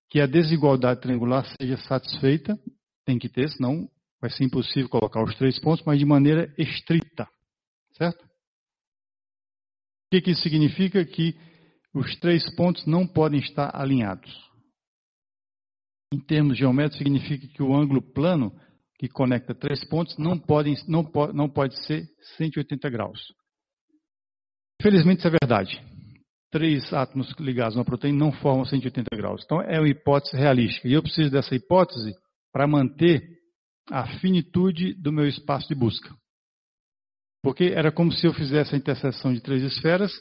que a desigualdade triangular seja satisfeita, tem que ter, senão vai ser impossível colocar os 3 pontos, mas de maneira estrita, certo? O que isso significa? Que os 3 pontos não podem estar alinhados. Em termos geométricos, significa que o ângulo plano que conecta 3 pontos não pode ser 180 graus. Infelizmente, isso é verdade. 3 átomos ligados a uma proteína não formam 180 graus. Então, é uma hipótese realística. E eu preciso dessa hipótese para manter a finitude do meu espaço de busca. Porque era como se eu fizesse a interseção de 3 esferas.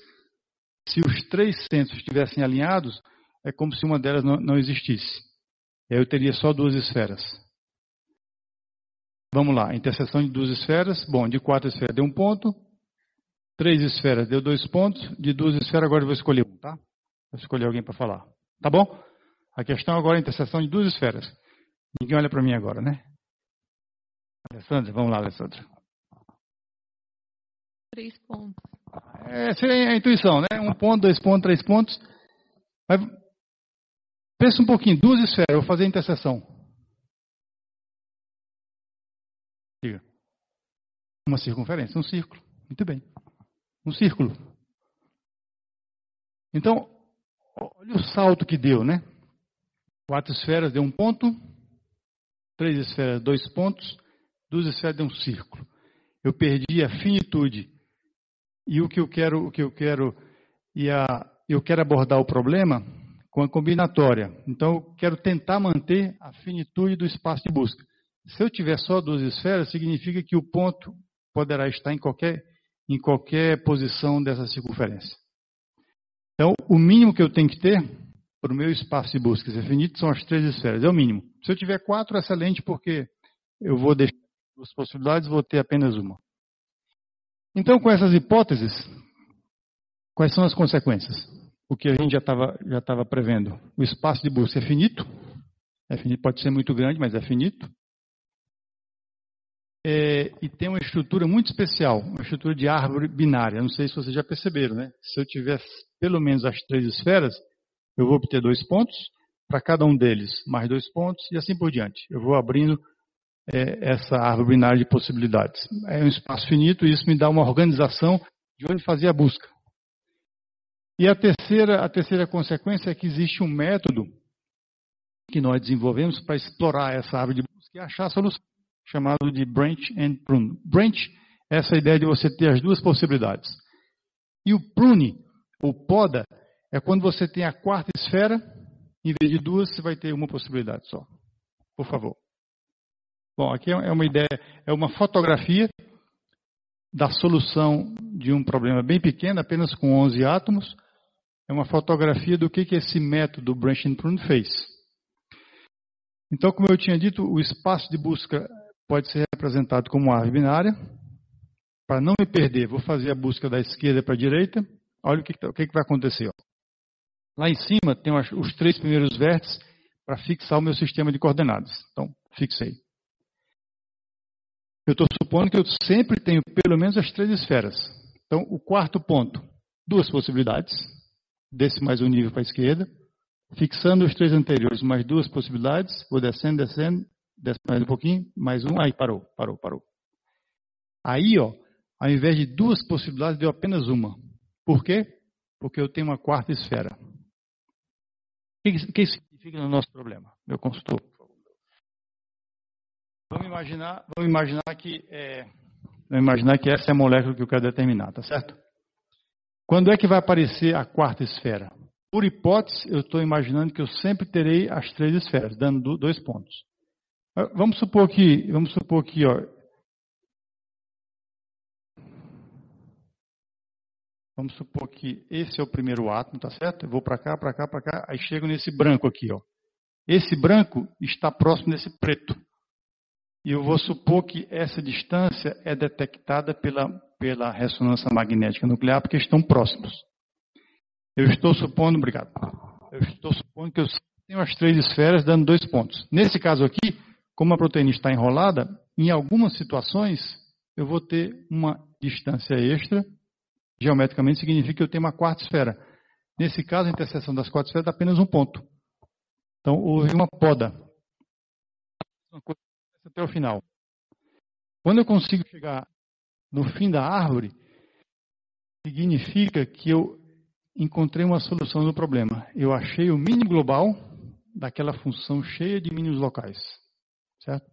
Se os 3 centros estivessem alinhados, é como se uma delas não existisse. E aí eu teria só 2 esferas. Vamos lá, interseção de 2 esferas. Bom, de 4 esferas deu 1 ponto. 3 esferas deu 2 pontos. De 2 esferas agora eu vou escolher 1, tá? Vou escolher alguém para falar. Tá bom? A questão agora é a interseção de 2 esferas. Ninguém olha para mim agora, né? Alessandra, vamos lá, Alessandra. 3 pontos. Essa é a intuição, né? 1 ponto, 2 pontos, 3 pontos. Mas pensa um pouquinho, 2 esferas, eu vou fazer a interseção. Diga. Uma circunferência, um círculo. Muito bem. Um círculo. Então, olha o salto que deu, né? 4 esferas deu 1 ponto. 3 esferas, 2 pontos. 2 esferas deu um círculo. Eu perdi a finitude. E eu quero abordar o problema com a combinatória. Então, eu quero tentar manter a finitude do espaço de busca. Se eu tiver só 2 esferas, significa que o ponto poderá estar em qualquer posição dessa circunferência. Então, o mínimo que eu tenho que ter para o meu espaço de busca ser finito são as 3 esferas. É o mínimo. Se eu tiver 4, excelente, porque eu vou deixar 2 possibilidades, vou ter apenas uma. Então, com essas hipóteses, quais são as consequências? O que a gente já estava prevendo. O espaço de busca é finito. Pode ser muito grande, mas é finito. E tem uma estrutura muito especial, uma estrutura de árvore binária. Não sei se vocês já perceberam, né? Se eu tiver pelo menos as 3 esferas, eu vou obter 2 pontos. Para cada um deles, mais 2 pontos, e assim por diante. Eu vou abrindo essa árvore binária de possibilidades. É um espaço finito e isso me dá uma organização de onde fazer a busca. E a terceira consequência é que existe um método que nós desenvolvemos para explorar essa árvore de busca e achar a solução, chamado de branch and prune. Branch é essa ideia de você ter as 2 possibilidades. E o prune, ou poda, é quando você tem a 4ª esfera, em vez de 2, você vai ter uma possibilidade só. Por favor. Bom, aqui é uma ideia, é uma fotografia da solução de um problema bem pequeno, apenas com 11 átomos. É uma fotografia do que esse método Branch and Prune fez. Então, como eu tinha dito, o espaço de busca pode ser representado como árvore binária. Para não me perder, vou fazer a busca da esquerda para a direita. Olha o que vai acontecer. Ó. Lá em cima tem os 3 primeiros vértices para fixar o meu sistema de coordenadas. Então, fixei. Eu estou supondo que eu sempre tenho pelo menos as 3 esferas. Então, o 4º ponto, 2 possibilidades. Desce mais um nível para a esquerda. Fixando os 3 anteriores, mais 2 possibilidades. Vou descendo, desce mais um pouquinho, mais um. Aí, parou. Aí, ó, ao invés de 2 possibilidades, deu apenas uma. Por quê? Porque eu tenho uma 4ª esfera. O que isso significa no nosso problema? Meu consultor. Vamos imaginar que essa é a molécula que eu quero determinar, tá certo? Quando é que vai aparecer a 4ª esfera? Por hipótese, eu estou imaginando que eu sempre terei as 3 esferas, dando 2 pontos. Vamos supor que, ó, vamos supor que esse é o primeiro átomo, tá certo? Eu vou para cá, aí chego nesse branco aqui, ó. Esse branco está próximo desse preto. E eu vou supor que essa distância é detectada pela ressonância magnética nuclear, porque estão próximos. Eu estou supondo, obrigado. Eu estou supondo que eu tenho as 3 esferas dando 2 pontos. Nesse caso aqui, como a proteína está enrolada, em algumas situações eu vou ter uma distância extra. Geometricamente significa que eu tenho uma 4ª esfera. Nesse caso, a interseção das 4 esferas dá apenas 1 ponto. Então, houve uma poda. Uma coisa até o final. Quando eu consigo chegar no fim da árvore, significa que eu encontrei uma solução do problema. Eu achei o mínimo global daquela função cheia de mínimos locais. Certo?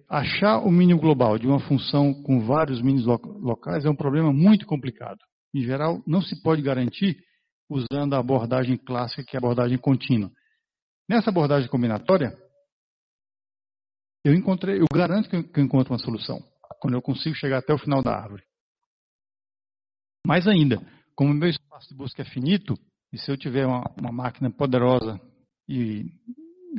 Achar o mínimo global de uma função com vários mínimos locais é um problema muito complicado. Em geral, não se pode garantir usando a abordagem clássica, que é a abordagem contínua. Nessa abordagem combinatória, eu garanto que eu encontro uma solução, quando eu consigo chegar até o final da árvore. Mais ainda, como o meu espaço de busca é finito, e se eu tiver uma máquina poderosa e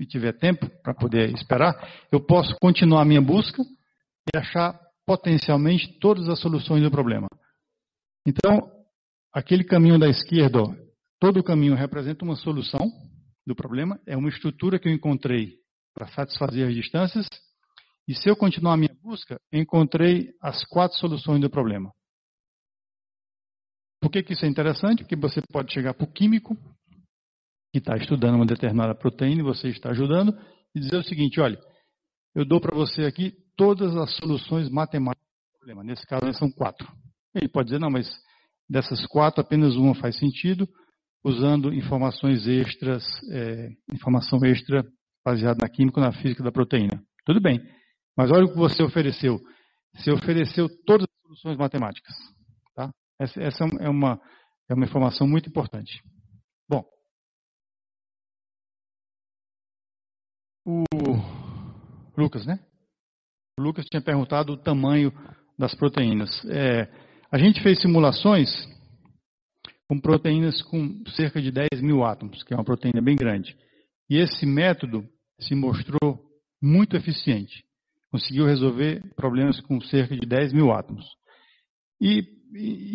tiver tempo para poder esperar, eu posso continuar a minha busca e achar potencialmente todas as soluções do problema. Então, aquele caminho da esquerda, todo o caminho representa uma solução do problema, é uma estrutura que eu encontrei para satisfazer as distâncias, e se eu continuar a minha busca, eu encontrei as 4 soluções do problema. Por que isso é interessante? Porque você pode chegar para o químico, que está estudando uma determinada proteína, e você está ajudando, e dizer o seguinte: olha, eu dou para você aqui todas as soluções matemáticas do problema. Nesse caso, são 4. Ele pode dizer, não, mas dessas 4, apenas uma faz sentido, usando informações extras, informação extra baseada na química ou na física da proteína. Tudo bem, mas olha o que você ofereceu. Você ofereceu todas as soluções matemáticas. Tá? Essa é uma informação muito importante. Bom, o Lucas, né? O Lucas tinha perguntado o tamanho das proteínas. A gente fez simulações com proteínas com cerca de 10 mil átomos, que é uma proteína bem grande. E esse método se mostrou muito eficiente. Conseguiu resolver problemas com cerca de 10 mil átomos. E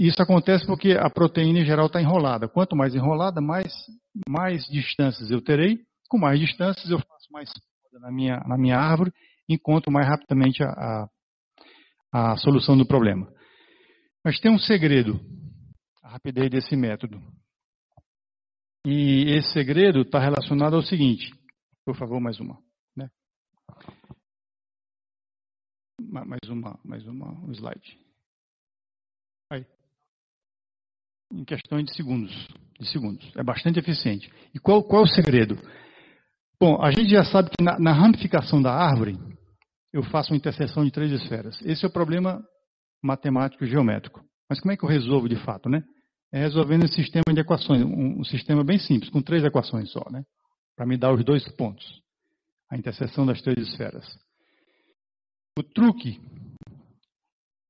isso acontece porque a proteína em geral está enrolada. Quanto mais enrolada, mais distâncias eu terei. Com mais distâncias eu faço mais poda na minha árvore e encontro mais rapidamente a solução do problema. Mas tem um segredo, a rapidez desse método. E esse segredo está relacionado ao seguinte. Por favor, mais uma. Né? Um slide. Aí. Em questão de segundos. É bastante eficiente. E qual é o segredo? Bom, a gente já sabe que na ramificação da árvore, eu faço uma interseção de 3 esferas. Esse é o problema matemático geométrico. Mas como é que eu resolvo de fato, né? É resolvendo esse sistema de equações, um sistema bem simples, com 3 equações só, né? Para me dar os 2 pontos, a interseção das 3 esferas. O truque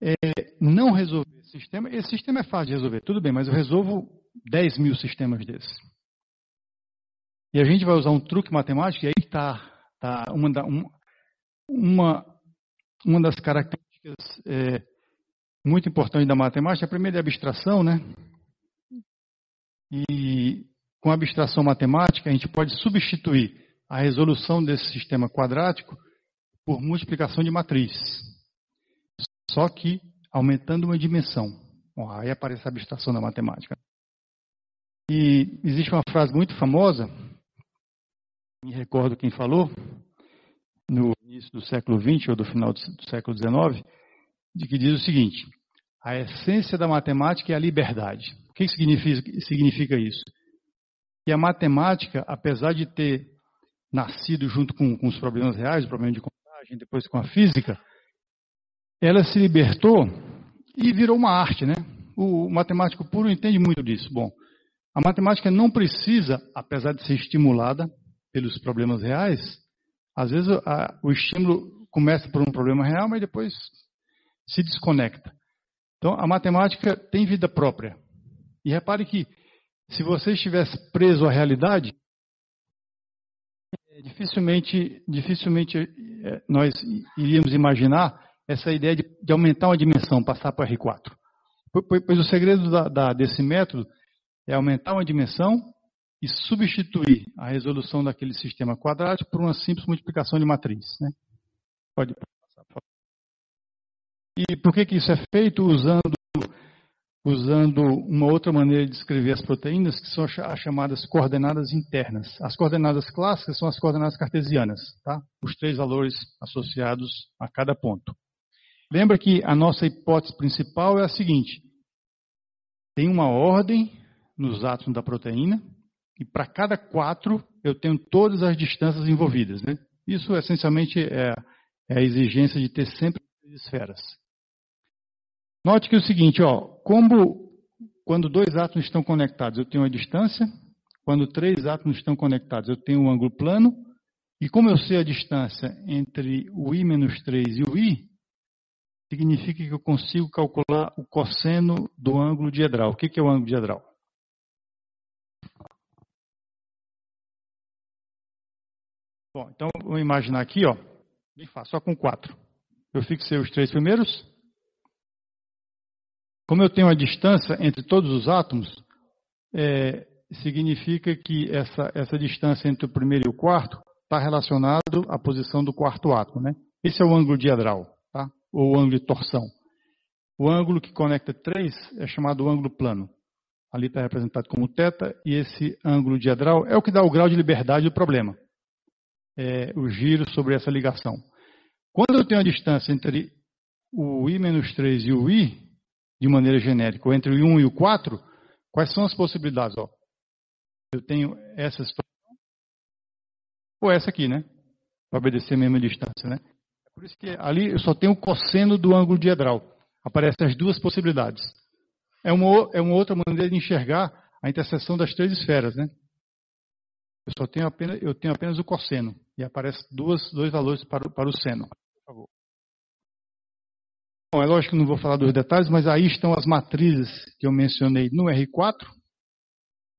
é não resolver esse sistema. Esse sistema é fácil de resolver, tudo bem, mas eu resolvo 10 mil sistemas desses. E a gente vai usar um truque matemático, e aí está uma das características muito importantes da matemática. A primeira é a abstração, né? E com a abstração matemática, a gente pode substituir a resolução desse sistema quadrático por multiplicação de matriz. Só que aumentando uma dimensão. Bom, aí aparece a abstração da matemática. E existe uma frase muito famosa, me recordo quem falou, no início do século XX ou do final do século XIX, de que diz o seguinte: a essência da matemática é a liberdade. O que significa isso? Que a matemática, apesar de ter nascido junto com os problemas reais, o problema de contagem, depois com a física, ela se libertou e virou uma arte, né? O matemático puro entende muito disso. Bom, a matemática não precisa, apesar de ser estimulada pelos problemas reais, às vezes o estímulo começa por um problema real, mas depois se desconecta. Então, a matemática tem vida própria. E repare que, se você estivesse preso à realidade, Dificilmente nós iríamos imaginar essa ideia de aumentar uma dimensão, passar para R4. Pois o segredo desse método é aumentar uma dimensão e substituir a resolução daquele sistema quadrático por uma simples multiplicação de matriz. Né? Pode passar, por favor. E por que isso é feito? Usando uma outra maneira de descrever as proteínas, que são as chamadas coordenadas internas. As coordenadas clássicas são as coordenadas cartesianas, tá? Os 3 valores associados a cada ponto. Lembra que a nossa hipótese principal é a seguinte: tem uma ordem nos átomos da proteína, e para cada 4 eu tenho todas as distâncias envolvidas. Né? Isso essencialmente é a exigência de ter sempre 3 esferas. Note que é o seguinte, quando 2 átomos estão conectados, eu tenho uma distância. Quando 3 átomos estão conectados, eu tenho um ângulo plano. E como eu sei a distância entre o I-3 e o I, significa que eu consigo calcular o cosseno do ângulo diedral. O que é o ângulo diedral? Bom, então vamos imaginar aqui, bem fácil, só com 4. Eu fixei os 3 primeiros. Como eu tenho a distância entre todos os átomos, significa que essa distância entre o primeiro e o quarto está relacionado à posição do 4º átomo. Né? Esse é o ângulo diedral, tá? Ou ângulo de torção. O ângulo que conecta 3 é chamado ângulo plano. Ali está representado como θ, e esse ângulo diedral é o que dá o grau de liberdade do problema. O giro sobre essa ligação. Quando eu tenho a distância entre o I-3 e o I, de maneira genérica, ou entre o 1 e o 4, quais são as possibilidades? Eu tenho essa situação, ou essa aqui, né? Para obedecer a mesma distância, né? Por isso que ali eu só tenho o cosseno do ângulo diedral. Aparecem as 2 possibilidades. É uma outra maneira de enxergar a interseção das 3 esferas, né? Eu tenho apenas o cosseno. E aparecem 2 valores para o seno. Por favor. Bom, é lógico que não vou falar dos detalhes, mas aí estão as matrizes que eu mencionei no R4,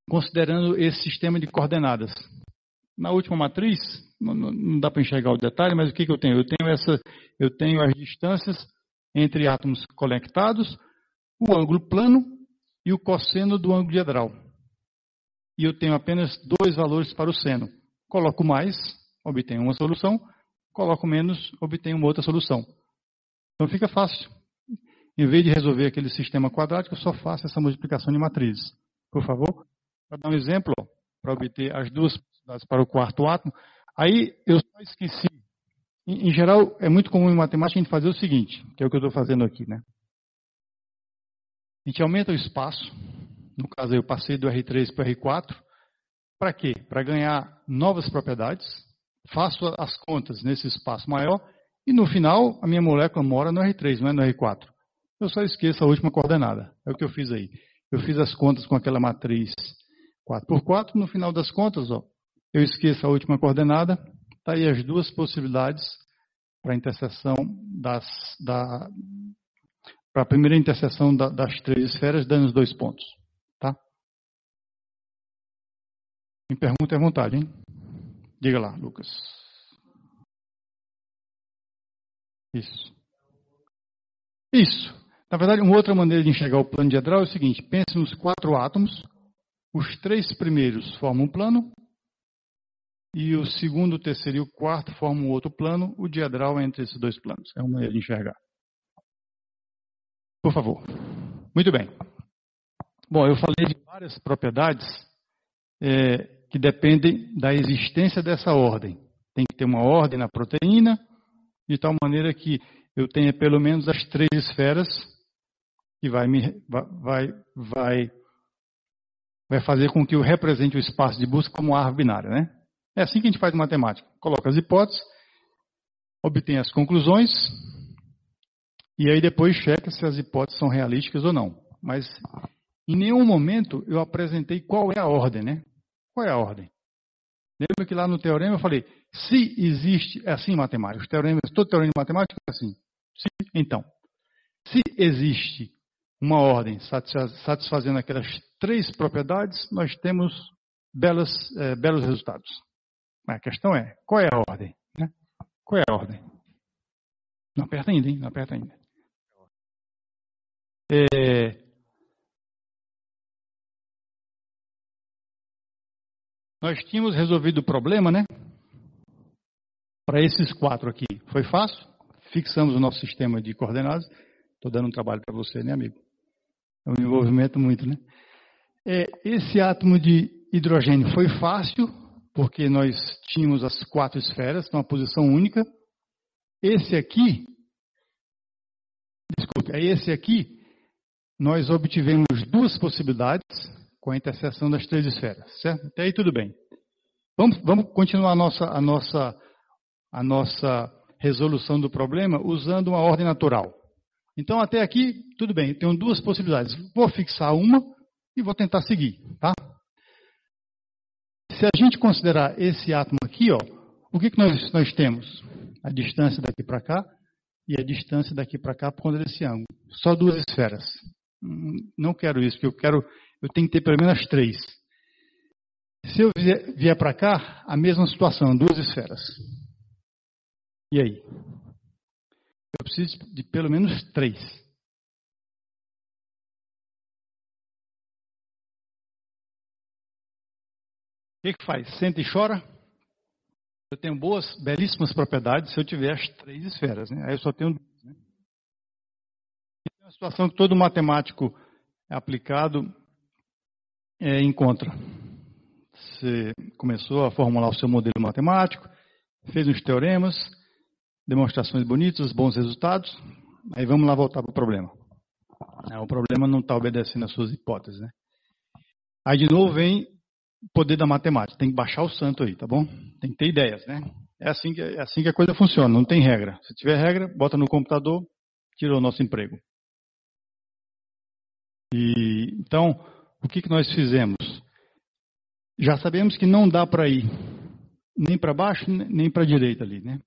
considerando esse sistema de coordenadas. Na última matriz, não dá para enxergar o detalhe, mas o que eu tenho? Eu tenho as distâncias entre átomos conectados, o ângulo plano e o cosseno do ângulo diedral. E eu tenho apenas 2 valores para o seno. Coloco mais, obtenho uma solução. Coloco menos, obtenho uma outra solução. Então fica fácil. Em vez de resolver aquele sistema quadrático, eu só faço essa multiplicação de matrizes. Por favor, para dar um exemplo, para obter as 2 possibilidades para o 4º átomo. Aí eu só esqueci. Em geral, é muito comum em matemática a gente fazer o seguinte, que é o que eu estou fazendo aqui, né? A gente aumenta o espaço. No caso, eu passei do R3 para o R4. Para quê? Para ganhar novas propriedades. Faço as contas nesse espaço maior. E no final, a minha molécula mora no R3, não é no R4. Eu só esqueço a última coordenada. É o que eu fiz aí. Eu fiz as contas com aquela matriz 4x4. No final das contas, eu esqueço a última coordenada. Está aí as 2 possibilidades para a interseção para a primeira interseção das 3 esferas, dando os 2 pontos. Tá? Me pergunta à vontade, hein? Diga lá, Lucas. Isso. Na verdade, uma outra maneira de enxergar o plano diedral é o seguinte: pense nos 4 átomos, os 3 primeiros formam um plano, e o segundo, o terceiro e o quarto formam um outro plano, o diedral é entre esses 2 planos. É uma maneira de enxergar. Por favor. Muito bem. Bom, eu falei de várias propriedades que dependem da existência dessa ordem. Tem que ter uma ordem na proteína, de tal maneira que eu tenha pelo menos as 3 esferas que vai fazer com que eu represente o espaço de busca como árvore binária, né? É assim que a gente faz em matemática. Coloca as hipóteses, obtém as conclusões, e aí depois checa se as hipóteses são realísticas ou não. Mas em nenhum momento eu apresentei qual é a ordem, né? Qual é a ordem? Lembra que lá no teorema eu falei, se existe, é assim em matemática, todo teorema de matemática é assim. Então, se existe uma ordem satisfazendo aquelas 3 propriedades, nós temos belos resultados. Mas a questão é, qual é a ordem? Né? Qual é a ordem? Não aperta ainda, hein? Não aperta ainda. Nós tínhamos resolvido o problema, né? Para esses 4 aqui. Foi fácil. Fixamos o nosso sistema de coordenadas. Estou dando um trabalho para você, né, amigo? É um envolvimento muito, né? Esse átomo de hidrogênio foi fácil, porque nós tínhamos as 4 esferas, numa posição única. Esse aqui, nós obtivemos 2 possibilidades com a interseção das 3 esferas, certo? Até aí tudo bem. Vamos continuar a nossa resolução do problema usando uma ordem natural. Então, até aqui, tudo bem. Tenho 2 possibilidades. Vou fixar uma e vou tentar seguir, tá? Se a gente considerar esse átomo aqui, ó, o que nós temos? A distância daqui para cá e a distância daqui para cá por conta desse ângulo. Só 2 esferas. Não quero isso, porque eu tenho que ter pelo menos 3. Se eu vier para cá, a mesma situação, 2 esferas. E aí? Eu preciso de pelo menos 3. O que faz? Senta e chora? Eu tenho belíssimas propriedades se eu tiver as 3 esferas, né? Aí eu só tenho 2. Né? É uma situação que todo matemático aplicado encontra. Você começou a formular o seu modelo matemático, fez uns teoremas, demonstrações bonitas, bons resultados. Aí vamos lá voltar para o problema. O problema não está obedecendo às suas hipóteses, né? Aí de novo vem o poder da matemática. Tem que baixar o santo aí, tá bom? Tem que ter ideias, né? É assim que a coisa funciona, não tem regra. Se tiver regra, bota no computador, tira o nosso emprego. Então, o que nós fizemos? Já sabemos que não dá para ir nem para baixo, nem para a direita ali, né?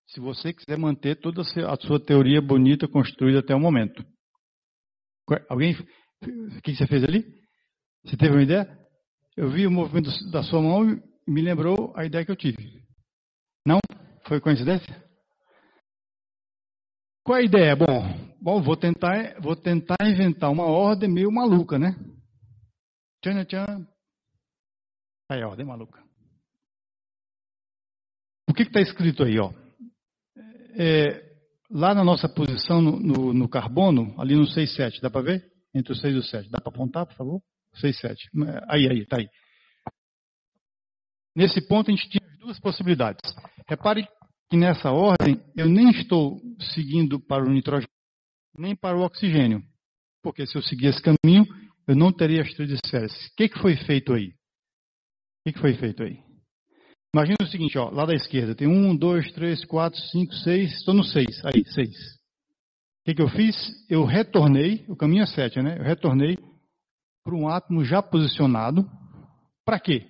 Se você quiser manter toda a sua teoria bonita construída até o momento. Alguém? O que você fez ali? Você teve uma ideia? Eu vi o movimento da sua mão e me lembrou a ideia que eu tive. Não? Foi coincidência? Qual a ideia? Bom, vou tentar inventar uma ordem meio maluca, né? Tchan, tchan. Aí a ordem maluca. O que está escrito aí, ó? Lá na nossa posição no carbono, ali no 6,7, dá para ver? Entre o 6 e o 7. Dá para apontar, por favor? 6,7. Aí, tá aí. Nesse ponto a gente tinha 2 possibilidades. Repare que nessa ordem eu nem estou seguindo para o nitrogênio, nem para o oxigênio. Porque se eu seguir esse caminho, eu não teria as 3 esferas. O que foi feito aí? Imagina o seguinte, ó, lá da esquerda, tem 1, 2, 3, 4, 5, 6, estou no 6. Aí, 6. O que eu fiz? Eu retornei, o caminho é 7, né? Eu retornei para um átomo já posicionado. Para quê?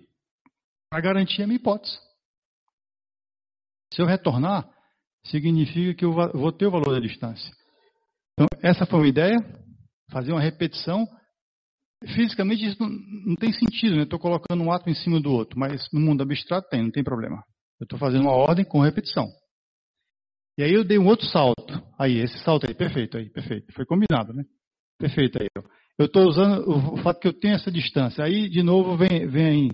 Para garantir a minha hipótese. Se eu retornar, significa que eu vou ter o valor da distância. Então, essa foi uma ideia, fazer uma repetição. Fisicamente isso não tem sentido, né? Estou colocando um átomo em cima do outro, mas no mundo abstrato não tem problema. Eu estou fazendo uma ordem com repetição. E aí eu dei um outro salto. Aí, esse salto aí, perfeito. Foi combinado, né? Perfeito aí. Eu estou usando o fato que eu tenho essa distância. Aí, de novo, vem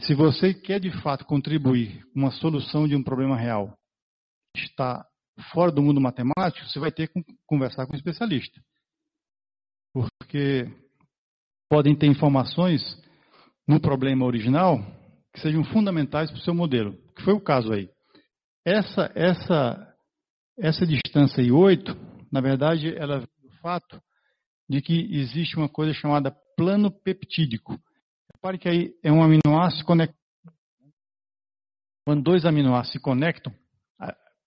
se você quer de fato contribuir com uma solução de um problema real, está fora do mundo matemático, você vai ter que conversar com um especialista. Porque podem ter informações no problema original que sejam fundamentais para o seu modelo, que foi o caso aí. Essa distância aí, 8, na verdade, ela vem do fato de que existe uma coisa chamada plano peptídico. Repare que aí é um aminoácido conectado. Quando 2 aminoácidos se conectam,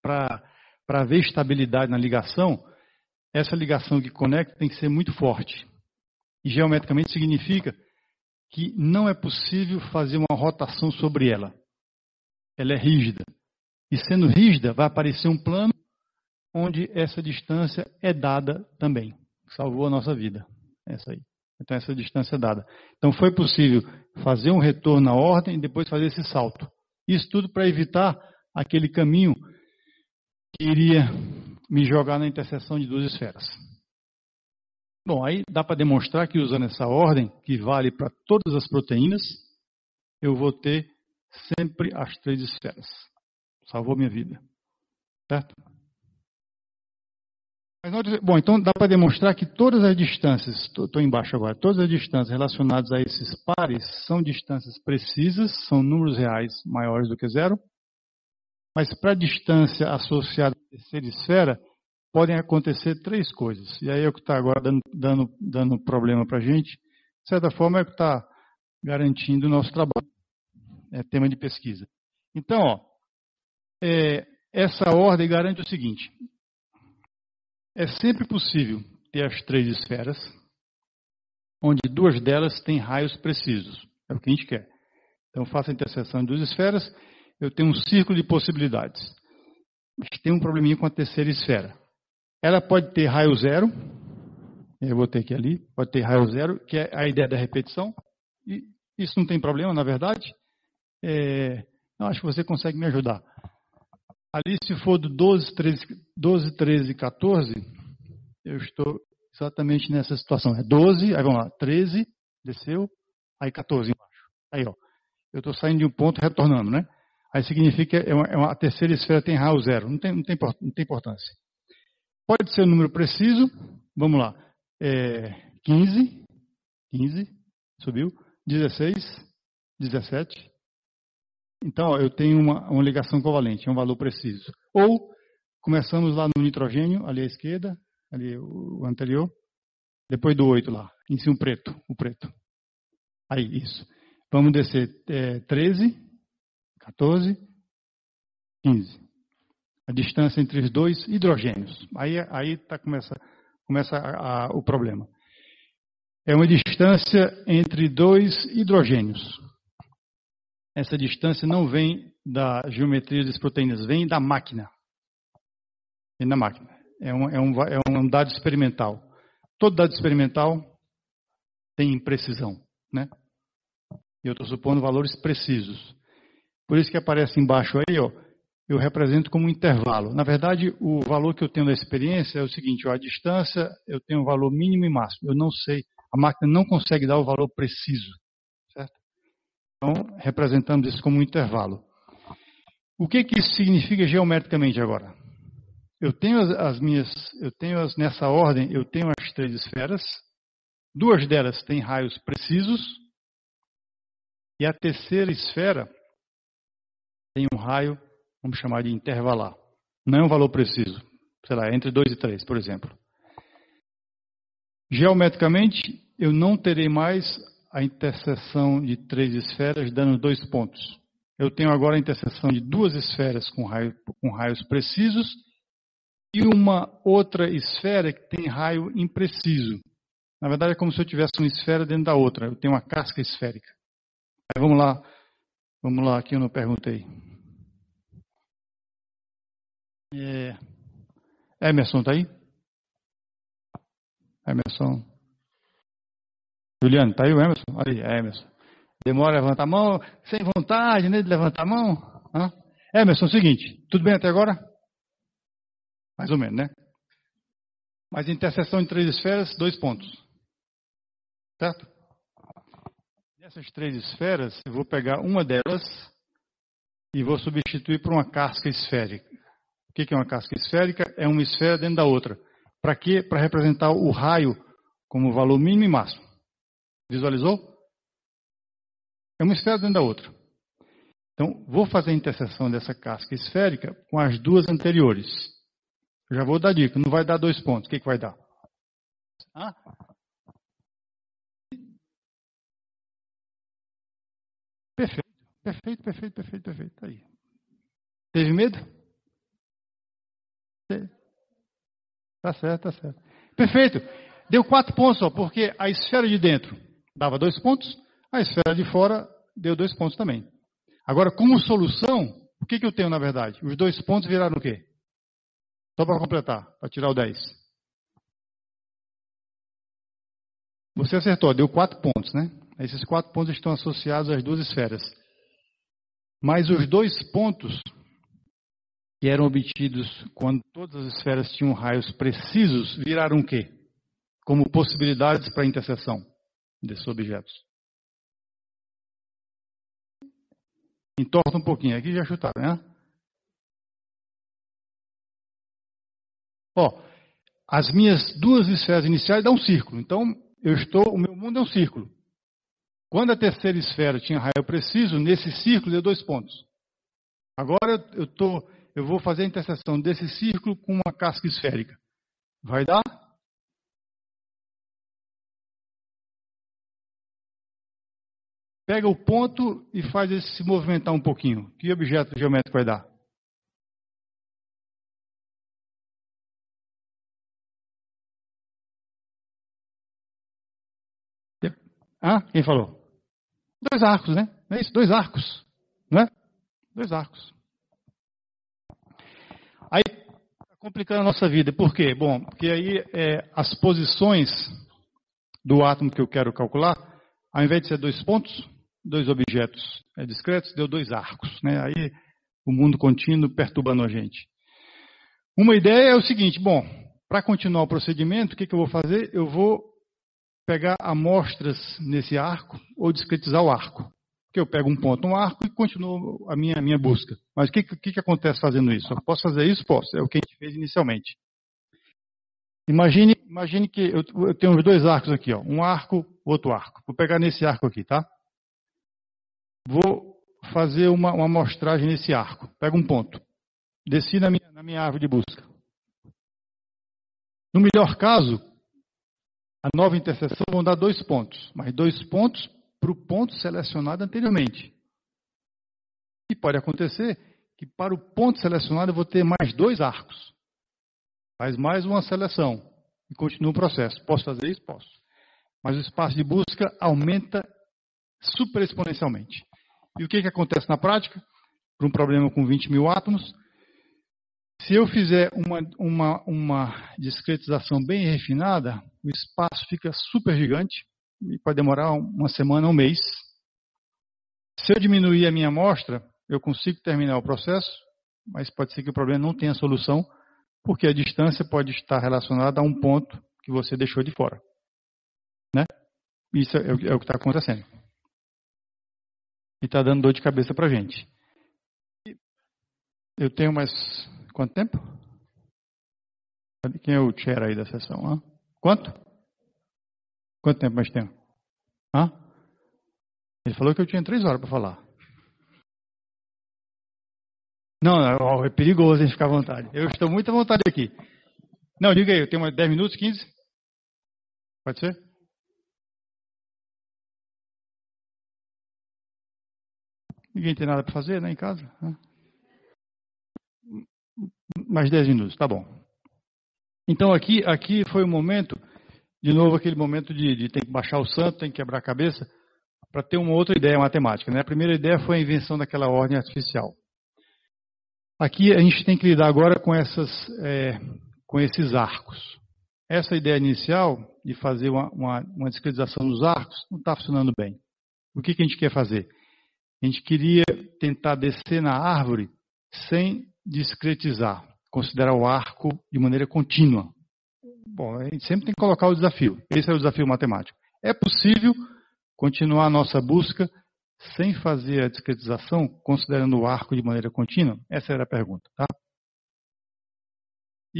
para haver estabilidade na ligação, essa ligação que conecta tem que ser muito forte. E geometricamente significa que não é possível fazer uma rotação sobre ela. Ela é rígida. E sendo rígida, vai aparecer um plano onde essa distância é dada também. Salvou a nossa vida. Essa aí. Então essa distância é dada. Então foi possível fazer um retorno à ordem e depois fazer esse salto. Isso tudo para evitar aquele caminho que iria me jogar na interseção de duas esferas. Bom, aí dá para demonstrar que usando essa ordem, que vale para todas as proteínas, eu vou ter sempre as 3 esferas. Salvou minha vida. Certo? Bom, então dá para demonstrar que todas as distâncias, estou embaixo agora, todas as distâncias relacionadas a esses pares são distâncias precisas, são números reais maiores do que zero, mas para a distância associada à terceira esfera, podem acontecer 3 coisas. E aí é o que está agora dando problema para a gente. De certa forma, é o que está garantindo o nosso trabalho. É tema de pesquisa. Então, ó, essa ordem garante o seguinte. É sempre possível ter as 3 esferas, onde 2 delas têm raios precisos. É o que a gente quer. Então, faço a interseção de 2 esferas, eu tenho um círculo de possibilidades. Mas tem um probleminha com a terceira esfera. Ela pode ter raio zero, eu vou ter aqui ali, pode ter raio zero, que é a ideia da repetição, e isso não tem problema, na verdade. Eu acho que você consegue me ajudar. Ali, se for do 12, 13 e 14, eu estou exatamente nessa situação. É 12, aí vamos lá, 13, desceu, aí 14 embaixo. Aí, ó, eu estou saindo de um ponto e retornando, né? Aí significa que a terceira esfera tem raio zero, não tem importância. Pode ser um número preciso, vamos lá, 15, subiu, 16, 17. Então, ó, eu tenho uma ligação covalente, é um valor preciso. Ou, começamos lá no nitrogênio, ali à esquerda, ali o anterior, depois do 8 lá, em cima o preto. Aí, isso. Vamos descer 13, 14, 15. A distância entre os 2 hidrogênios. Aí começa o problema. É uma distância entre 2 hidrogênios. Essa distância não vem da geometria das proteínas, vem da máquina. Vem da máquina. É um dado experimental. Todo dado experimental tem imprecisão, né? E eu estou supondo valores precisos. Por isso que aparece embaixo aí, ó, eu represento como um intervalo. Na verdade, o valor que eu tenho da experiência é o seguinte, ó, a distância, eu tenho um valor mínimo e máximo. Eu não sei, a máquina não consegue dar o valor preciso. Certo? Então, representamos isso como um intervalo. O que isso significa geometricamente agora? Eu tenho nessa ordem, eu tenho as 3 esferas, 2 delas têm raios precisos, e a terceira esfera tem um raio, vamos chamar de intervalar. Não é um valor preciso, sei lá, entre 2 e 3, por exemplo. Geometricamente, eu não terei mais a interseção de 3 esferas dando 2 pontos. Eu tenho agora a interseção de 2 esferas com raios precisos e uma outra esfera que tem raio impreciso. Na verdade, é como se eu tivesse uma esfera dentro da outra. Eu tenho uma casca esférica. Aí, vamos lá, aqui eu não perguntei. Emerson, tá aí? Emerson. Juliano, tá aí o Emerson? Aí, Emerson. Demora a levantar a mão, sem vontade, né, de levantar a mão. Hã? Emerson, é o seguinte, tudo bem até agora? Mais ou menos, né? Mas interseção de 3 esferas, 2 pontos. Certo? Nessas 3 esferas, eu vou pegar uma delas e vou substituir por uma casca esférica. O que é uma casca esférica? É uma esfera dentro da outra. Para quê? Para representar o raio como valor mínimo e máximo. Visualizou? É uma esfera dentro da outra. Então, vou fazer a interseção dessa casca esférica com as 2 anteriores. Eu já vou dar dica, não vai dar 2 pontos. O que vai dar? Perfeito. Aí. Teve medo? Tá certo. Perfeito. Deu 4 pontos, ó, porque a esfera de dentro dava 2 pontos, a esfera de fora deu 2 pontos também. Agora, como solução, o que eu tenho na verdade? Os 2 pontos viraram o quê? Só para completar, para tirar o 10. Você acertou, deu 4 pontos, né? Esses 4 pontos estão associados às 2 esferas. Mas os 2 pontos que eram obtidos quando todas as esferas tinham raios precisos viraram o quê? Como possibilidades para a interseção desses objetos. Entorta um pouquinho, aqui já chutaram, né? Ó, as minhas 2 esferas iniciais dão um círculo, então o meu mundo é um círculo. Quando a terceira esfera tinha raio preciso, nesse círculo deu 2 pontos. Agora eu vou fazer a interseção desse círculo com uma casca esférica. Vai dar? Pega o ponto e faz ele se movimentar um pouquinho. Que objeto geométrico vai dar? Quem falou? 2 arcos, né? Não é isso? 2 arcos. Não é? 2 arcos. Aí, está complicando a nossa vida. Por quê? Bom, porque aí as posições do átomo que eu quero calcular, ao invés de ser 2 pontos, 2 objetos discretos, deu 2 arcos, né? Aí o mundo contínuo perturbando a gente. Uma ideia é o seguinte, bom, para continuar o procedimento, o que eu vou fazer? Eu vou pegar amostras nesse arco ou discretizar o arco. Porque eu pego um ponto no arco e continuo a minha busca. Mas o que acontece fazendo isso? Eu posso fazer isso? Posso. É o que a gente fez inicialmente. Imagine que eu tenho os 2 arcos aqui, ó, um arco, outro arco. Vou pegar nesse arco aqui, tá? Vou fazer uma amostragem nesse arco. Pego um ponto. Desci na minha árvore de busca. No melhor caso, a nova interseção vão dar 2 pontos, mas 2 pontos para o ponto selecionado anteriormente. E pode acontecer que para o ponto selecionado eu vou ter mais 2 arcos. Faz mais uma seleção e continua o processo. Posso fazer isso? Posso. Mas o espaço de busca aumenta super exponencialmente. E o que acontece na prática? Para um problema com 20 mil átomos, se eu fizer uma discretização bem refinada, o espaço fica super gigante e pode demorar uma semana, um mês. Se eu diminuir a minha amostra, eu consigo terminar o processo, mas pode ser que o problema não tenha solução, porque a distância pode estar relacionada a um ponto que você deixou de fora. Né? Isso é o que está acontecendo. E está dando dor de cabeça para a gente. Eu tenho mais... Quanto tempo? Quem é o chair aí da sessão? Hã? Quanto? Quanto tempo mais tenho? Hã? Ele falou que eu tinha 3 horas para falar. Não, é perigoso, hein, ficar à vontade. Eu estou muito à vontade aqui. Não, diga aí, eu tenho 10 minutos, 15? Pode ser? Ninguém tem nada para fazer, né, em casa? Mais 10 minutos, tá bom. Então aqui foi o momento, de novo aquele momento de ter que baixar o santo, tem que quebrar a cabeça, para ter uma outra ideia matemática. Né? A primeira ideia foi a invenção daquela ordem artificial. Aqui a gente tem que lidar agora com esses arcos. Essa ideia inicial de fazer uma discretização dos arcos não está funcionando bem. O que a gente quer fazer? A gente queria tentar descer na árvore sem discretizar, considerar o arco de maneira contínua. Bom, a gente sempre tem que colocar o desafio. Esse é o desafio matemático. É possível continuar a nossa busca sem fazer a discretização, considerando o arco de maneira contínua? Essa era a pergunta, tá?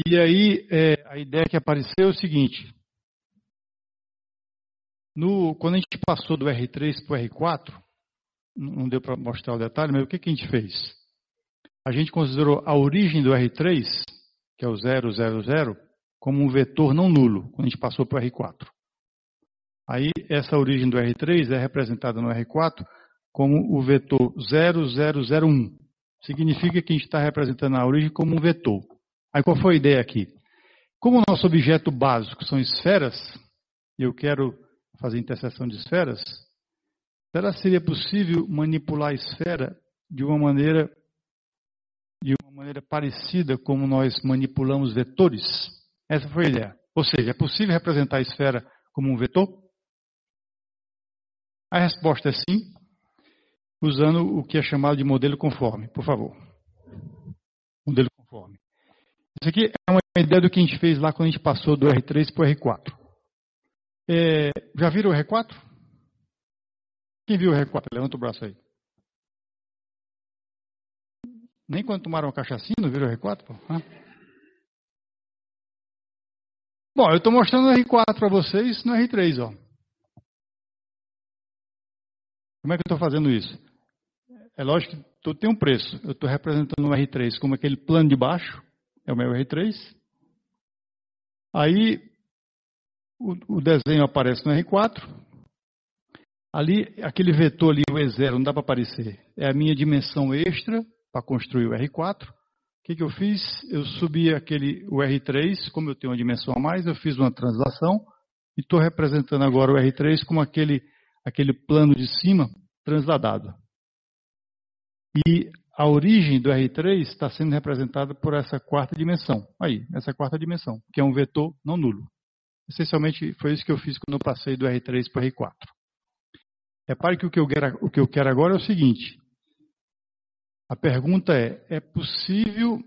E aí, a ideia que apareceu é o seguinte. Quando a gente passou do R3 para o R4, não deu para mostrar o detalhe, mas o que a gente fez? A gente considerou a origem do R3, que é o 0, 0, 0, como um vetor não nulo, quando a gente passou para o R4. Aí, essa origem do R3 é representada no R4 como o vetor 0, 0, 0, 1. Significa que a gente está representando a origem como um vetor. Aí, qual foi a ideia aqui? Como o nosso objeto básico são esferas, e eu quero fazer interseção de esferas, será que seria possível manipular a esfera de uma maneira parecida como nós manipulamos vetores? Essa foi a ideia. Ou seja, é possível representar a esfera como um vetor? A resposta é sim. usando o que é chamado de modelo conforme, por favor. Modelo conforme. Isso aqui é uma ideia do que a gente fez lá quando a gente passou do R3 para o R4. Já viram o R4? Quem viu o R4? Levanta o braço aí. Nem quando tomaram uma cachaçinha, não viram o R4? Pô? Bom, eu estou mostrando o R4 para vocês no R3. Ó. Como é que eu estou fazendo isso? É lógico que tudo tem um preço. Eu estou representando o R3 como aquele plano de baixo. É o meu R3. Aí o desenho aparece no R4. Ali, aquele vetor ali, o E0, não dá para aparecer. É a minha dimensão extra para construir o R4. O que eu fiz? Eu subi o R3, como eu tenho uma dimensão a mais, eu fiz uma translação e estou representando agora o R3 como aquele plano de cima transladado. E a origem do R3 está sendo representada por essa quarta dimensão. Aí, essa quarta dimensão, que é um vetor não nulo. Essencialmente, foi isso que eu fiz quando eu passei do R3 para o R4. Repare que o que eu quero agora é o seguinte. A pergunta é possível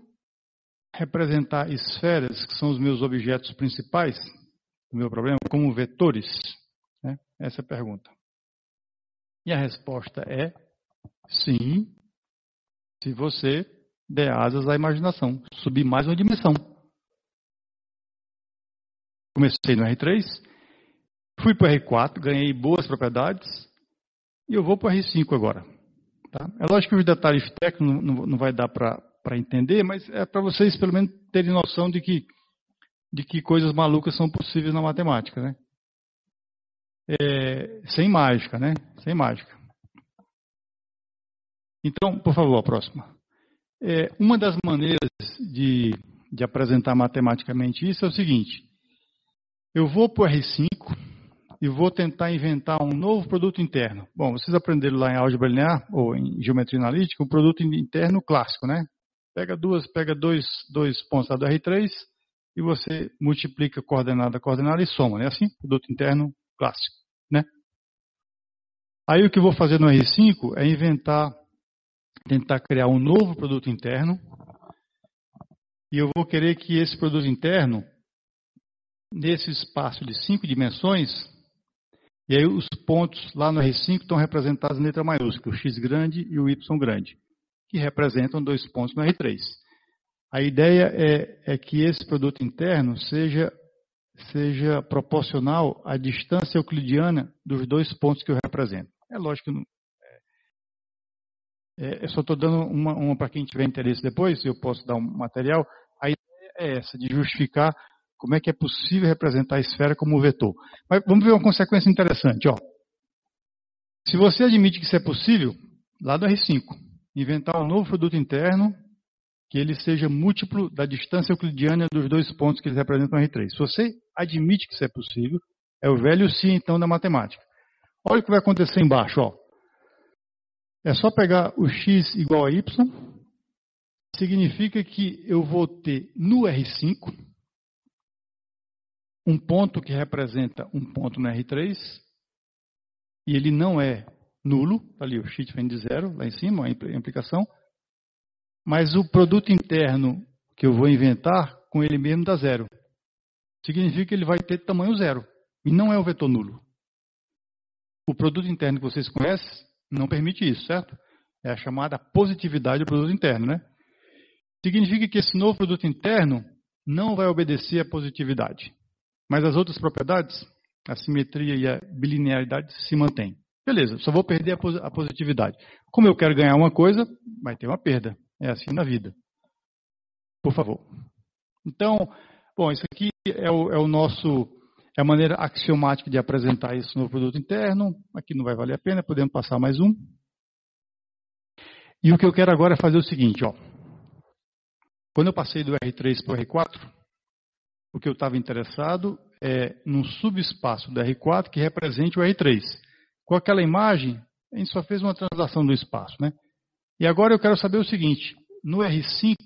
representar esferas, que são os meus objetos principais, o meu problema, como vetores? Né? Essa é a pergunta. E a resposta é sim, se você der asas à imaginação, subir mais uma dimensão. Comecei no R3, fui para o R4, ganhei boas propriedades, e eu vou para o R5 agora. Tá? É lógico que os detalhes técnicos não vai dar para entender, mas é para vocês pelo menos terem noção de que coisas malucas são possíveis na matemática. Né? Sem mágica, né? Sem mágica. Então, por favor, a próxima. Uma das maneiras de apresentar matematicamente isso é o seguinte. Eu vou para o R5 e vou tentar inventar um novo produto interno. Bom, vocês aprenderam lá em álgebra linear ou em geometria analítica, o produto interno clássico, né? Pega dois pontos lá do R3 e você multiplica coordenada a coordenada e soma, né? Assim, produto interno clássico, né? Aí o que eu vou fazer no R5 é tentar criar um novo produto interno e eu vou querer que esse produto interno, nesse espaço de 5 dimensões, e aí os pontos lá no R5 estão representados em letra maiúscula, o X grande e o Y grande, que representam 2 pontos no R3. A ideia é que esse produto interno seja proporcional à distância euclidiana dos 2 pontos que eu represento. É lógico que eu só estou dando uma para quem tiver interesse depois, eu posso dar um material. A ideia é essa, de justificar como é que é possível representar a esfera como vetor. Mas vamos ver uma consequência interessante. Ó. Se você admite que isso é possível, lá do R5, inventar um novo produto interno que ele seja múltiplo da distância euclidiana dos 2 pontos que eles representam no R3. Se você admite que isso é possível, é o velho se então da matemática. Olha o que vai acontecer embaixo. Ó. É só pegar o x igual a y, significa que eu vou ter no R5 um ponto que representa um ponto no R3, e ele não é nulo, tá ali o x vem de 0, lá em cima, a implicação, mas o produto interno que eu vou inventar, com ele mesmo dá 0. Significa que ele vai ter tamanho 0, e não é o vetor nulo. O produto interno que vocês conhecem não permite isso, certo? É a chamada positividade do produto interno, né? Significa que esse novo produto interno não vai obedecer à positividade. Mas as outras propriedades, a simetria e a bilinearidade, se mantêm. Beleza, só vou perder a positividade. Como eu quero ganhar uma coisa, vai ter uma perda. É assim na vida. Por favor. Então, bom, isso aqui é a maneira axiomática de apresentar esse novo produto interno. Aqui não vai valer a pena, podemos passar mais um. E o que eu quero agora é fazer o seguinte, ó. Quando eu passei do R3 para o R4, o que eu estava interessado é num subespaço do R4 que represente o R3. Com aquela imagem, a gente só fez uma translação do espaço, né? E agora eu quero saber o seguinte, no R5,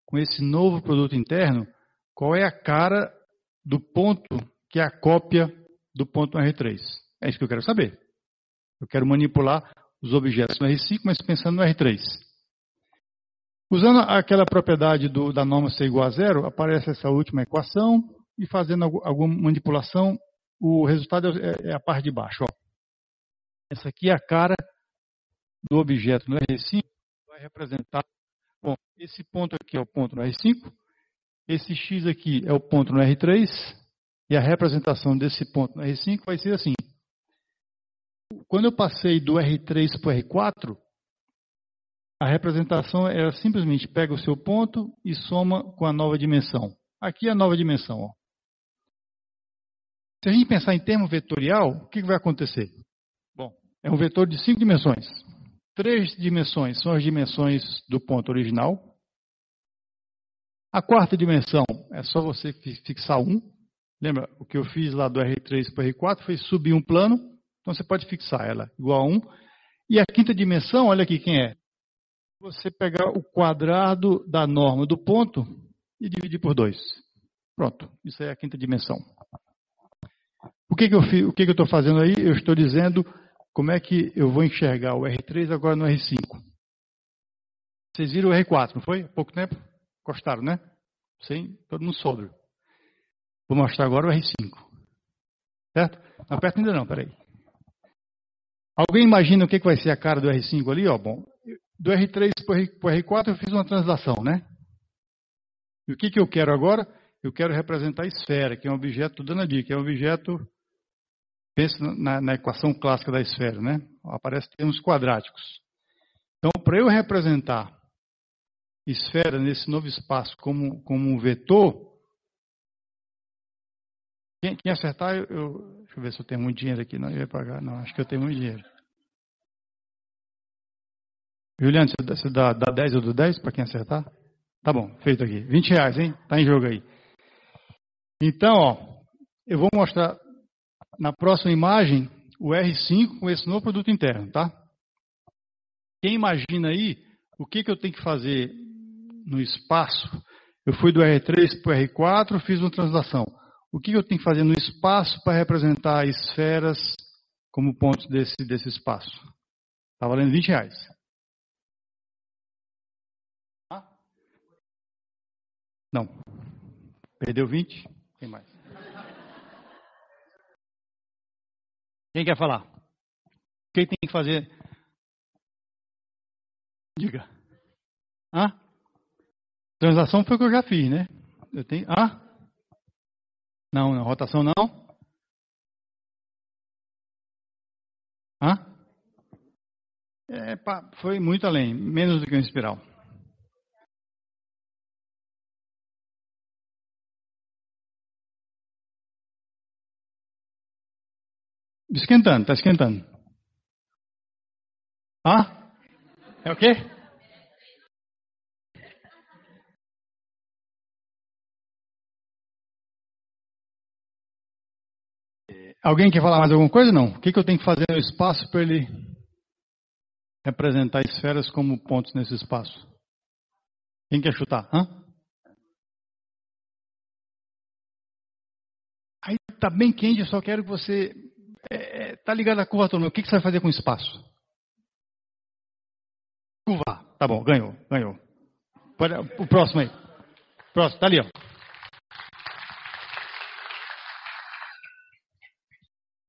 com esse novo produto interno, qual é a cara do ponto que é a cópia do ponto no R3? É isso que eu quero saber. Eu quero manipular os objetos no R5, mas pensando no R3. Usando aquela propriedade da norma ser igual a zero, aparece essa última equação e fazendo alguma manipulação, o resultado é a parte de baixo. Ó. Essa aqui é a cara do objeto no R5, vai representar, bom, esse ponto aqui é o ponto no R5, esse X aqui é o ponto no R3, e a representação desse ponto no R5 vai ser assim. Quando eu passei do R3 para o R4, a representação era simplesmente pega o seu ponto e soma com a nova dimensão. Aqui é a nova dimensão. Ó. Se a gente pensar em termo vetorial, o que vai acontecer? Bom, é um vetor de 5 dimensões. 3 dimensões são as dimensões do ponto original. A quarta dimensão é só você fixar 1. Lembra, o que eu fiz lá do R3 para o R4 foi subir um plano. Então você pode fixar ela igual a 1. E a quinta dimensão, olha aqui quem é. Você pegar o quadrado da norma do ponto e dividir por 2. Pronto, isso é a quinta dimensão. O que eu estou fazendo aí? Eu estou dizendo como é que eu vou enxergar o R3 agora no R5. Vocês viram o R4, não foi? Há pouco tempo? Gostaram, né? Sim, todo mundo soube. Vou mostrar agora o R5. Certo? Não aperta ainda não, peraí. Alguém imagina o que vai ser a cara do R5 ali? Ó, bom, do R3 para o R4 eu fiz uma translação, né? E o que eu quero agora? Eu quero representar a esfera, que é um objeto, estou dando a dica, é um objeto, pensa na equação clássica da esfera, né? Aparece termos quadráticos. Então, para eu representar esfera nesse novo espaço como um vetor, quem acertar, deixa eu ver se eu tenho muito dinheiro aqui. Não, eu ia pagar. Não, acho que eu tenho muito dinheiro. Juliano, você dá 10 ou do 10 para quem acertar? Tá bom, feito aqui. R$20, hein? Tá em jogo aí. Então, ó, eu vou mostrar na próxima imagem o R5 com esse novo produto interno, tá? Quem imagina aí o que eu tenho que fazer no espaço? Eu fui do R3 para o R4, fiz uma translação. O que eu tenho que fazer no espaço para representar esferas como pontos desse espaço? Está valendo R$20. Não. Perdeu 20? Tem mais. Quem quer falar? O que tem que fazer? Diga. Transação foi o que eu já fiz, né? Eu tenho. Não, rotação não. Foi muito além, menos do que uma espiral. Esquentando, está esquentando. É o quê? Alguém quer falar mais alguma coisa? Não. O que eu tenho que fazer no espaço para ele representar esferas como pontos nesse espaço? Quem quer chutar? Aí está bem quente, eu só quero que você... Está ligado à curvatura. O que você vai fazer com o espaço? Curvar. Tá bom, ganhou. O próximo aí. Próximo, está ali, ó.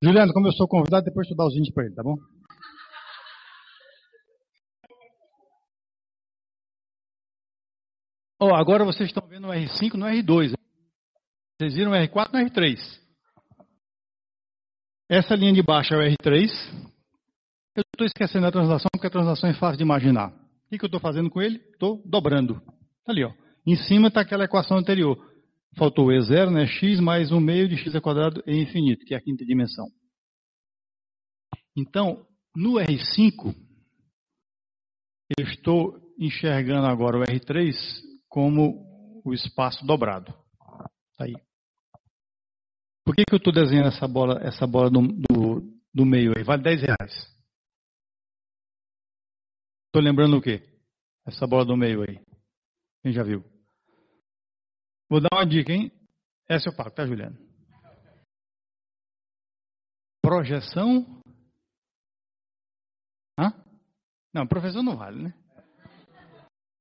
Juliano, como eu sou convidado, depois tu dá os 20 para ele, tá bom? Agora vocês estão vendo o R5 no R2. Vocês viram o R4 no R3. Essa linha de baixo é o R3. Eu estou esquecendo a translação, porque a translação é fácil de imaginar. O que eu estou fazendo com ele? Estou dobrando. Está ali, ó. Em cima está aquela equação anterior. Faltou o E0, né? X mais 1 meio de x ao quadrado é infinito, que é a quinta dimensão. Então, no R5, eu estou enxergando agora o R3 como o espaço dobrado. Tá aí. Por que eu estou desenhando essa bola do meio aí? Vale R$10. Estou lembrando o quê? Essa bola do meio aí. Quem já viu? Vou dar uma dica, hein? Essa eu pago, tá, Juliano? Projeção. Não, professor não vale, né?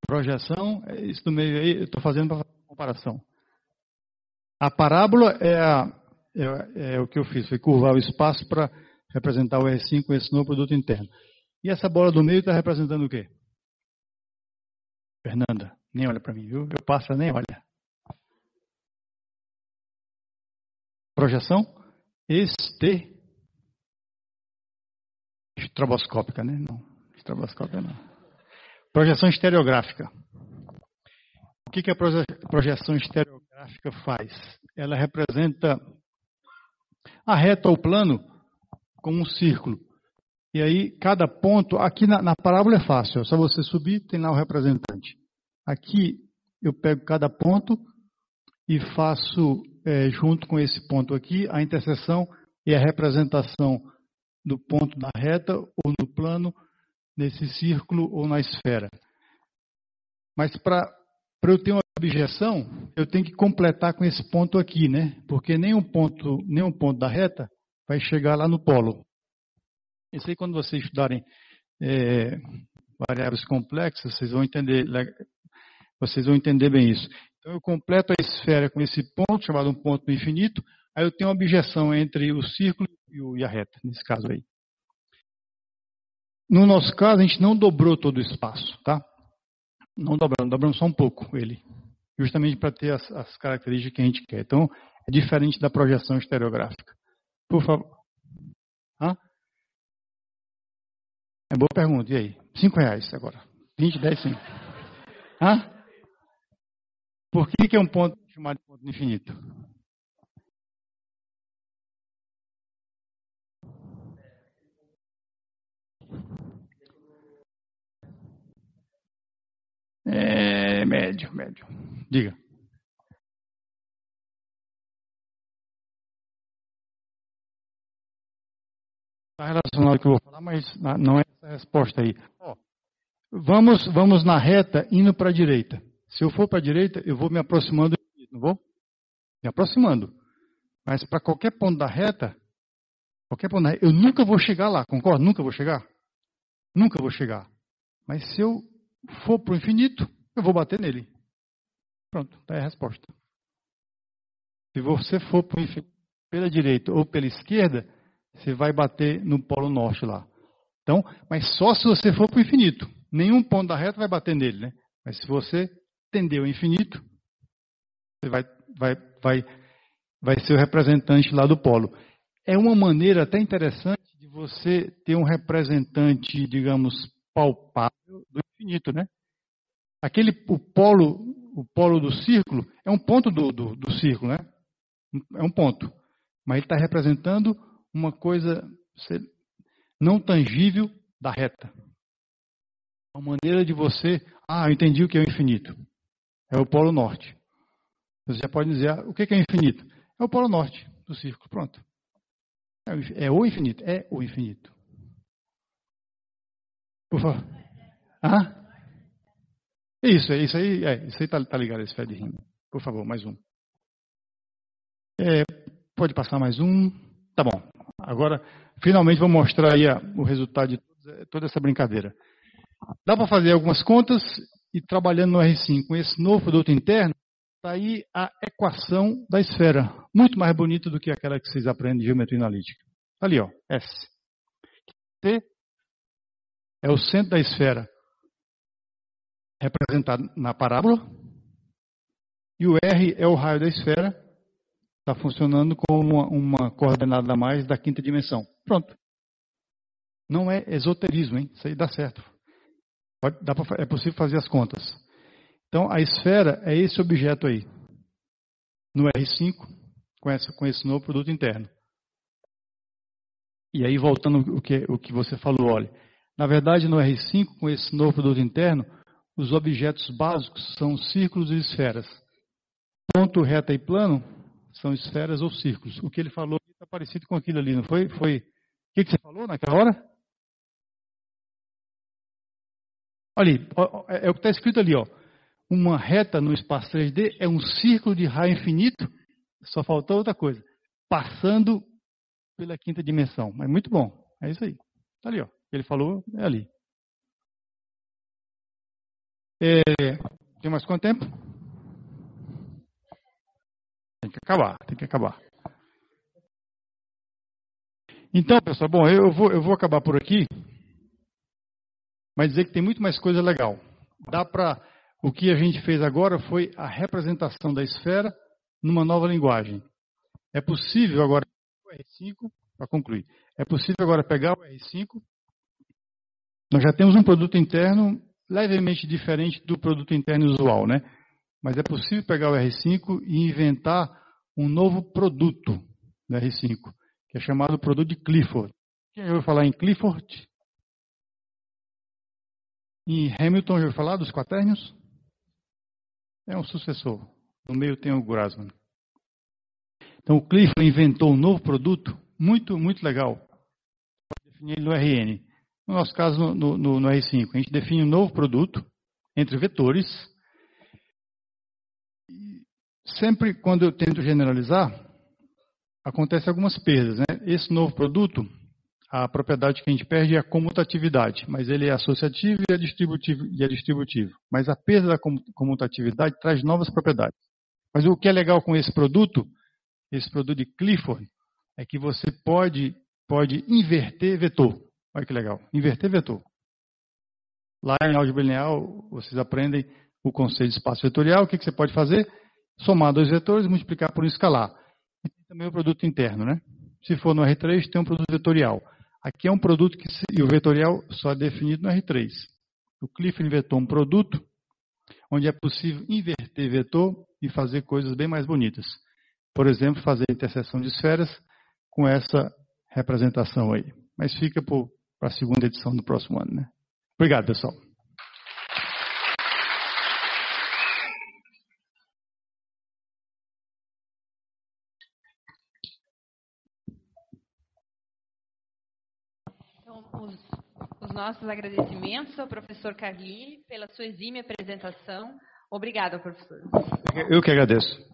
Projeção, isso do meio aí, eu estou fazendo para fazer uma comparação. A parábola é o que eu fiz, foi curvar o espaço para representar o R5 com esse novo produto interno. E essa bola do meio está representando o quê? Fernanda, nem olha para mim, viu? Eu passo, nem olha. Projeção estroboscópica, né? Não, estroboscópica não. Projeção estereográfica. O que a projeção estereográfica faz? Ela representa a reta ou plano como um círculo. E aí, cada ponto, aqui na parábola é fácil, é só você subir, tem lá o representante. Aqui, eu pego cada ponto e faço, junto com esse ponto aqui, a interseção e a representação do ponto na reta ou no plano, nesse círculo ou na esfera. Mas para eu ter uma objeção, eu tenho que completar com esse ponto aqui, né? Porque nenhum ponto da reta vai chegar lá no polo. Isso aí, quando vocês estudarem variáveis complexas, vocês vão entender bem isso. Então, eu completo a esfera com esse ponto, chamado um ponto infinito, aí eu tenho uma objeção entre o círculo e a reta, nesse caso aí. No nosso caso, a gente não dobrou todo o espaço, tá? Não dobramos só um pouco ele, justamente para ter as características que a gente quer. Então, é diferente da projeção estereográfica. Por favor. Hã? É boa pergunta. E aí? R$5 agora. 20, 10, 5. Hã? Por que é um ponto chamado de ponto infinito? Médio. Diga. Está relacionado ao que eu vou falar, mas não é essa a resposta aí. Vamos na reta indo para a direita. Se eu for para a direita, eu vou me aproximando, não vou? Me aproximando. Mas para qualquer ponto da reta, eu nunca vou chegar lá, concorda? Nunca vou chegar. Mas se eu for para o infinito, eu vou bater nele. Pronto, está aí a resposta. Se você for para o infinito pela direita ou pela esquerda, você vai bater no polo norte lá. Então, mas só se você for para o infinito. Nenhum ponto da reta vai bater nele, né? Mas se você tender o infinito, você vai ser o representante lá do polo. É uma maneira até interessante de você ter um representante, digamos, palpável do infinito, né? O polo do círculo é um ponto do círculo, né? É um ponto. Mas ele está representando uma coisa não tangível da reta. É uma maneira de você... eu entendi o que é o infinito. É o polo norte. Você já pode dizer, o que é o infinito? É o polo norte do círculo. Pronto. É o infinito. É o infinito. Por favor. Isso aí está ligado a esse fé de rima. Por favor, mais um. Pode passar mais um. Tá bom. Agora, finalmente, vou mostrar aí o resultado de toda essa brincadeira. Dá para fazer algumas contas e trabalhando no R5 com esse novo produto interno, está aí a equação da esfera. Muito mais bonita do que aquela que vocês aprendem de geometria analítica. Ali, ó, S. T é o centro da esfera, representado na parábola. E o R é o raio da esfera, está funcionando como uma coordenada a mais da quinta dimensão. Pronto. Não é esoterismo, hein? Isso aí dá certo. É possível fazer as contas. Então, a esfera é esse objeto aí. No R5, com esse novo produto interno. E aí, voltando o que você falou, olha. Na verdade, no R5, com esse novo produto interno, os objetos básicos são círculos e esferas. Ponto, reta e plano são esferas ou círculos. O que ele falou está parecido com aquilo ali, não foi? O que você falou naquela hora? Olha aí, é o que está escrito ali, ó. Uma reta no espaço 3D é um círculo de raio infinito, só faltou outra coisa, passando pela quinta dimensão. Mas muito bom, é isso aí. Está ali, ó. Ele falou, é ali. Tem mais quanto tempo? Tem que acabar. Então, pessoal, bom, eu vou acabar por aqui, mas dizer que tem muito mais coisa legal. O que a gente fez agora foi a representação da esfera numa nova linguagem. É possível agora, o R5, para concluir, é possível agora pegar o R5, nós já temos um produto interno levemente diferente do produto interno usual, né? Mas é possível pegar o R5 e inventar um novo produto do R5, que é chamado produto de Clifford. Quem já ouviu falar em Clifford? Em Hamilton, já ouviu falar dos quaternions? É um sucessor. No meio tem o Grassmann. Então, o Clifford inventou um novo produto muito, muito legal. Pode definir ele no RN. No nosso caso, no R5, a gente define um novo produto entre vetores. E sempre quando eu tento generalizar, acontecem algumas perdas, né? Esse novo produto, a propriedade que a gente perde é a comutatividade, mas ele é associativo e é distributivo. Mas a perda da comutatividade traz novas propriedades. Mas o que é legal com esse produto de Clifford, é que você pode inverter vetor. Olha que legal, inverter vetor. Lá em álgebra linear, vocês aprendem o conceito de espaço vetorial. O que você pode fazer? Somar dois vetores e multiplicar por um escalar. E tem também o produto interno, né? Se for no R3, tem um produto vetorial. Aqui é um produto e o vetorial só é definido no R3. O Clifford inventou um produto onde é possível inverter vetor e fazer coisas bem mais bonitas. Por exemplo, fazer interseção de esferas com essa representação aí. Mas fica para a segunda edição do próximo ano, né? Obrigado, pessoal. Então, os nossos agradecimentos ao professor Carlini pela sua exímia apresentação. Obrigada, professor. Eu que agradeço.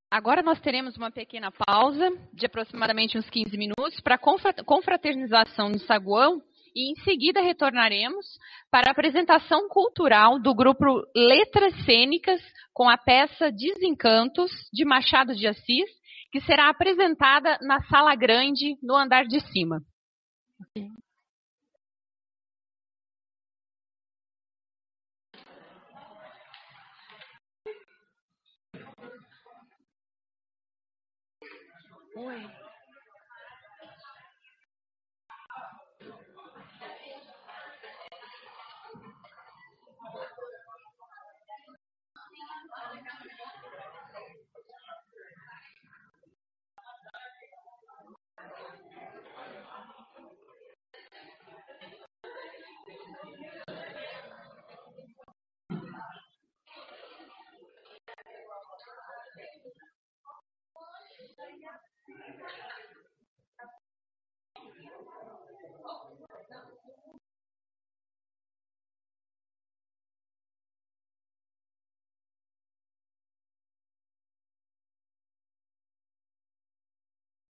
Agora nós teremos uma pequena pausa de aproximadamente uns 15 minutos para confraternização no saguão e em seguida retornaremos para a apresentação cultural do grupo Letras Cênicas com a peça Desencantos de Machado de Assis, que será apresentada na sala grande no andar de cima. Oi.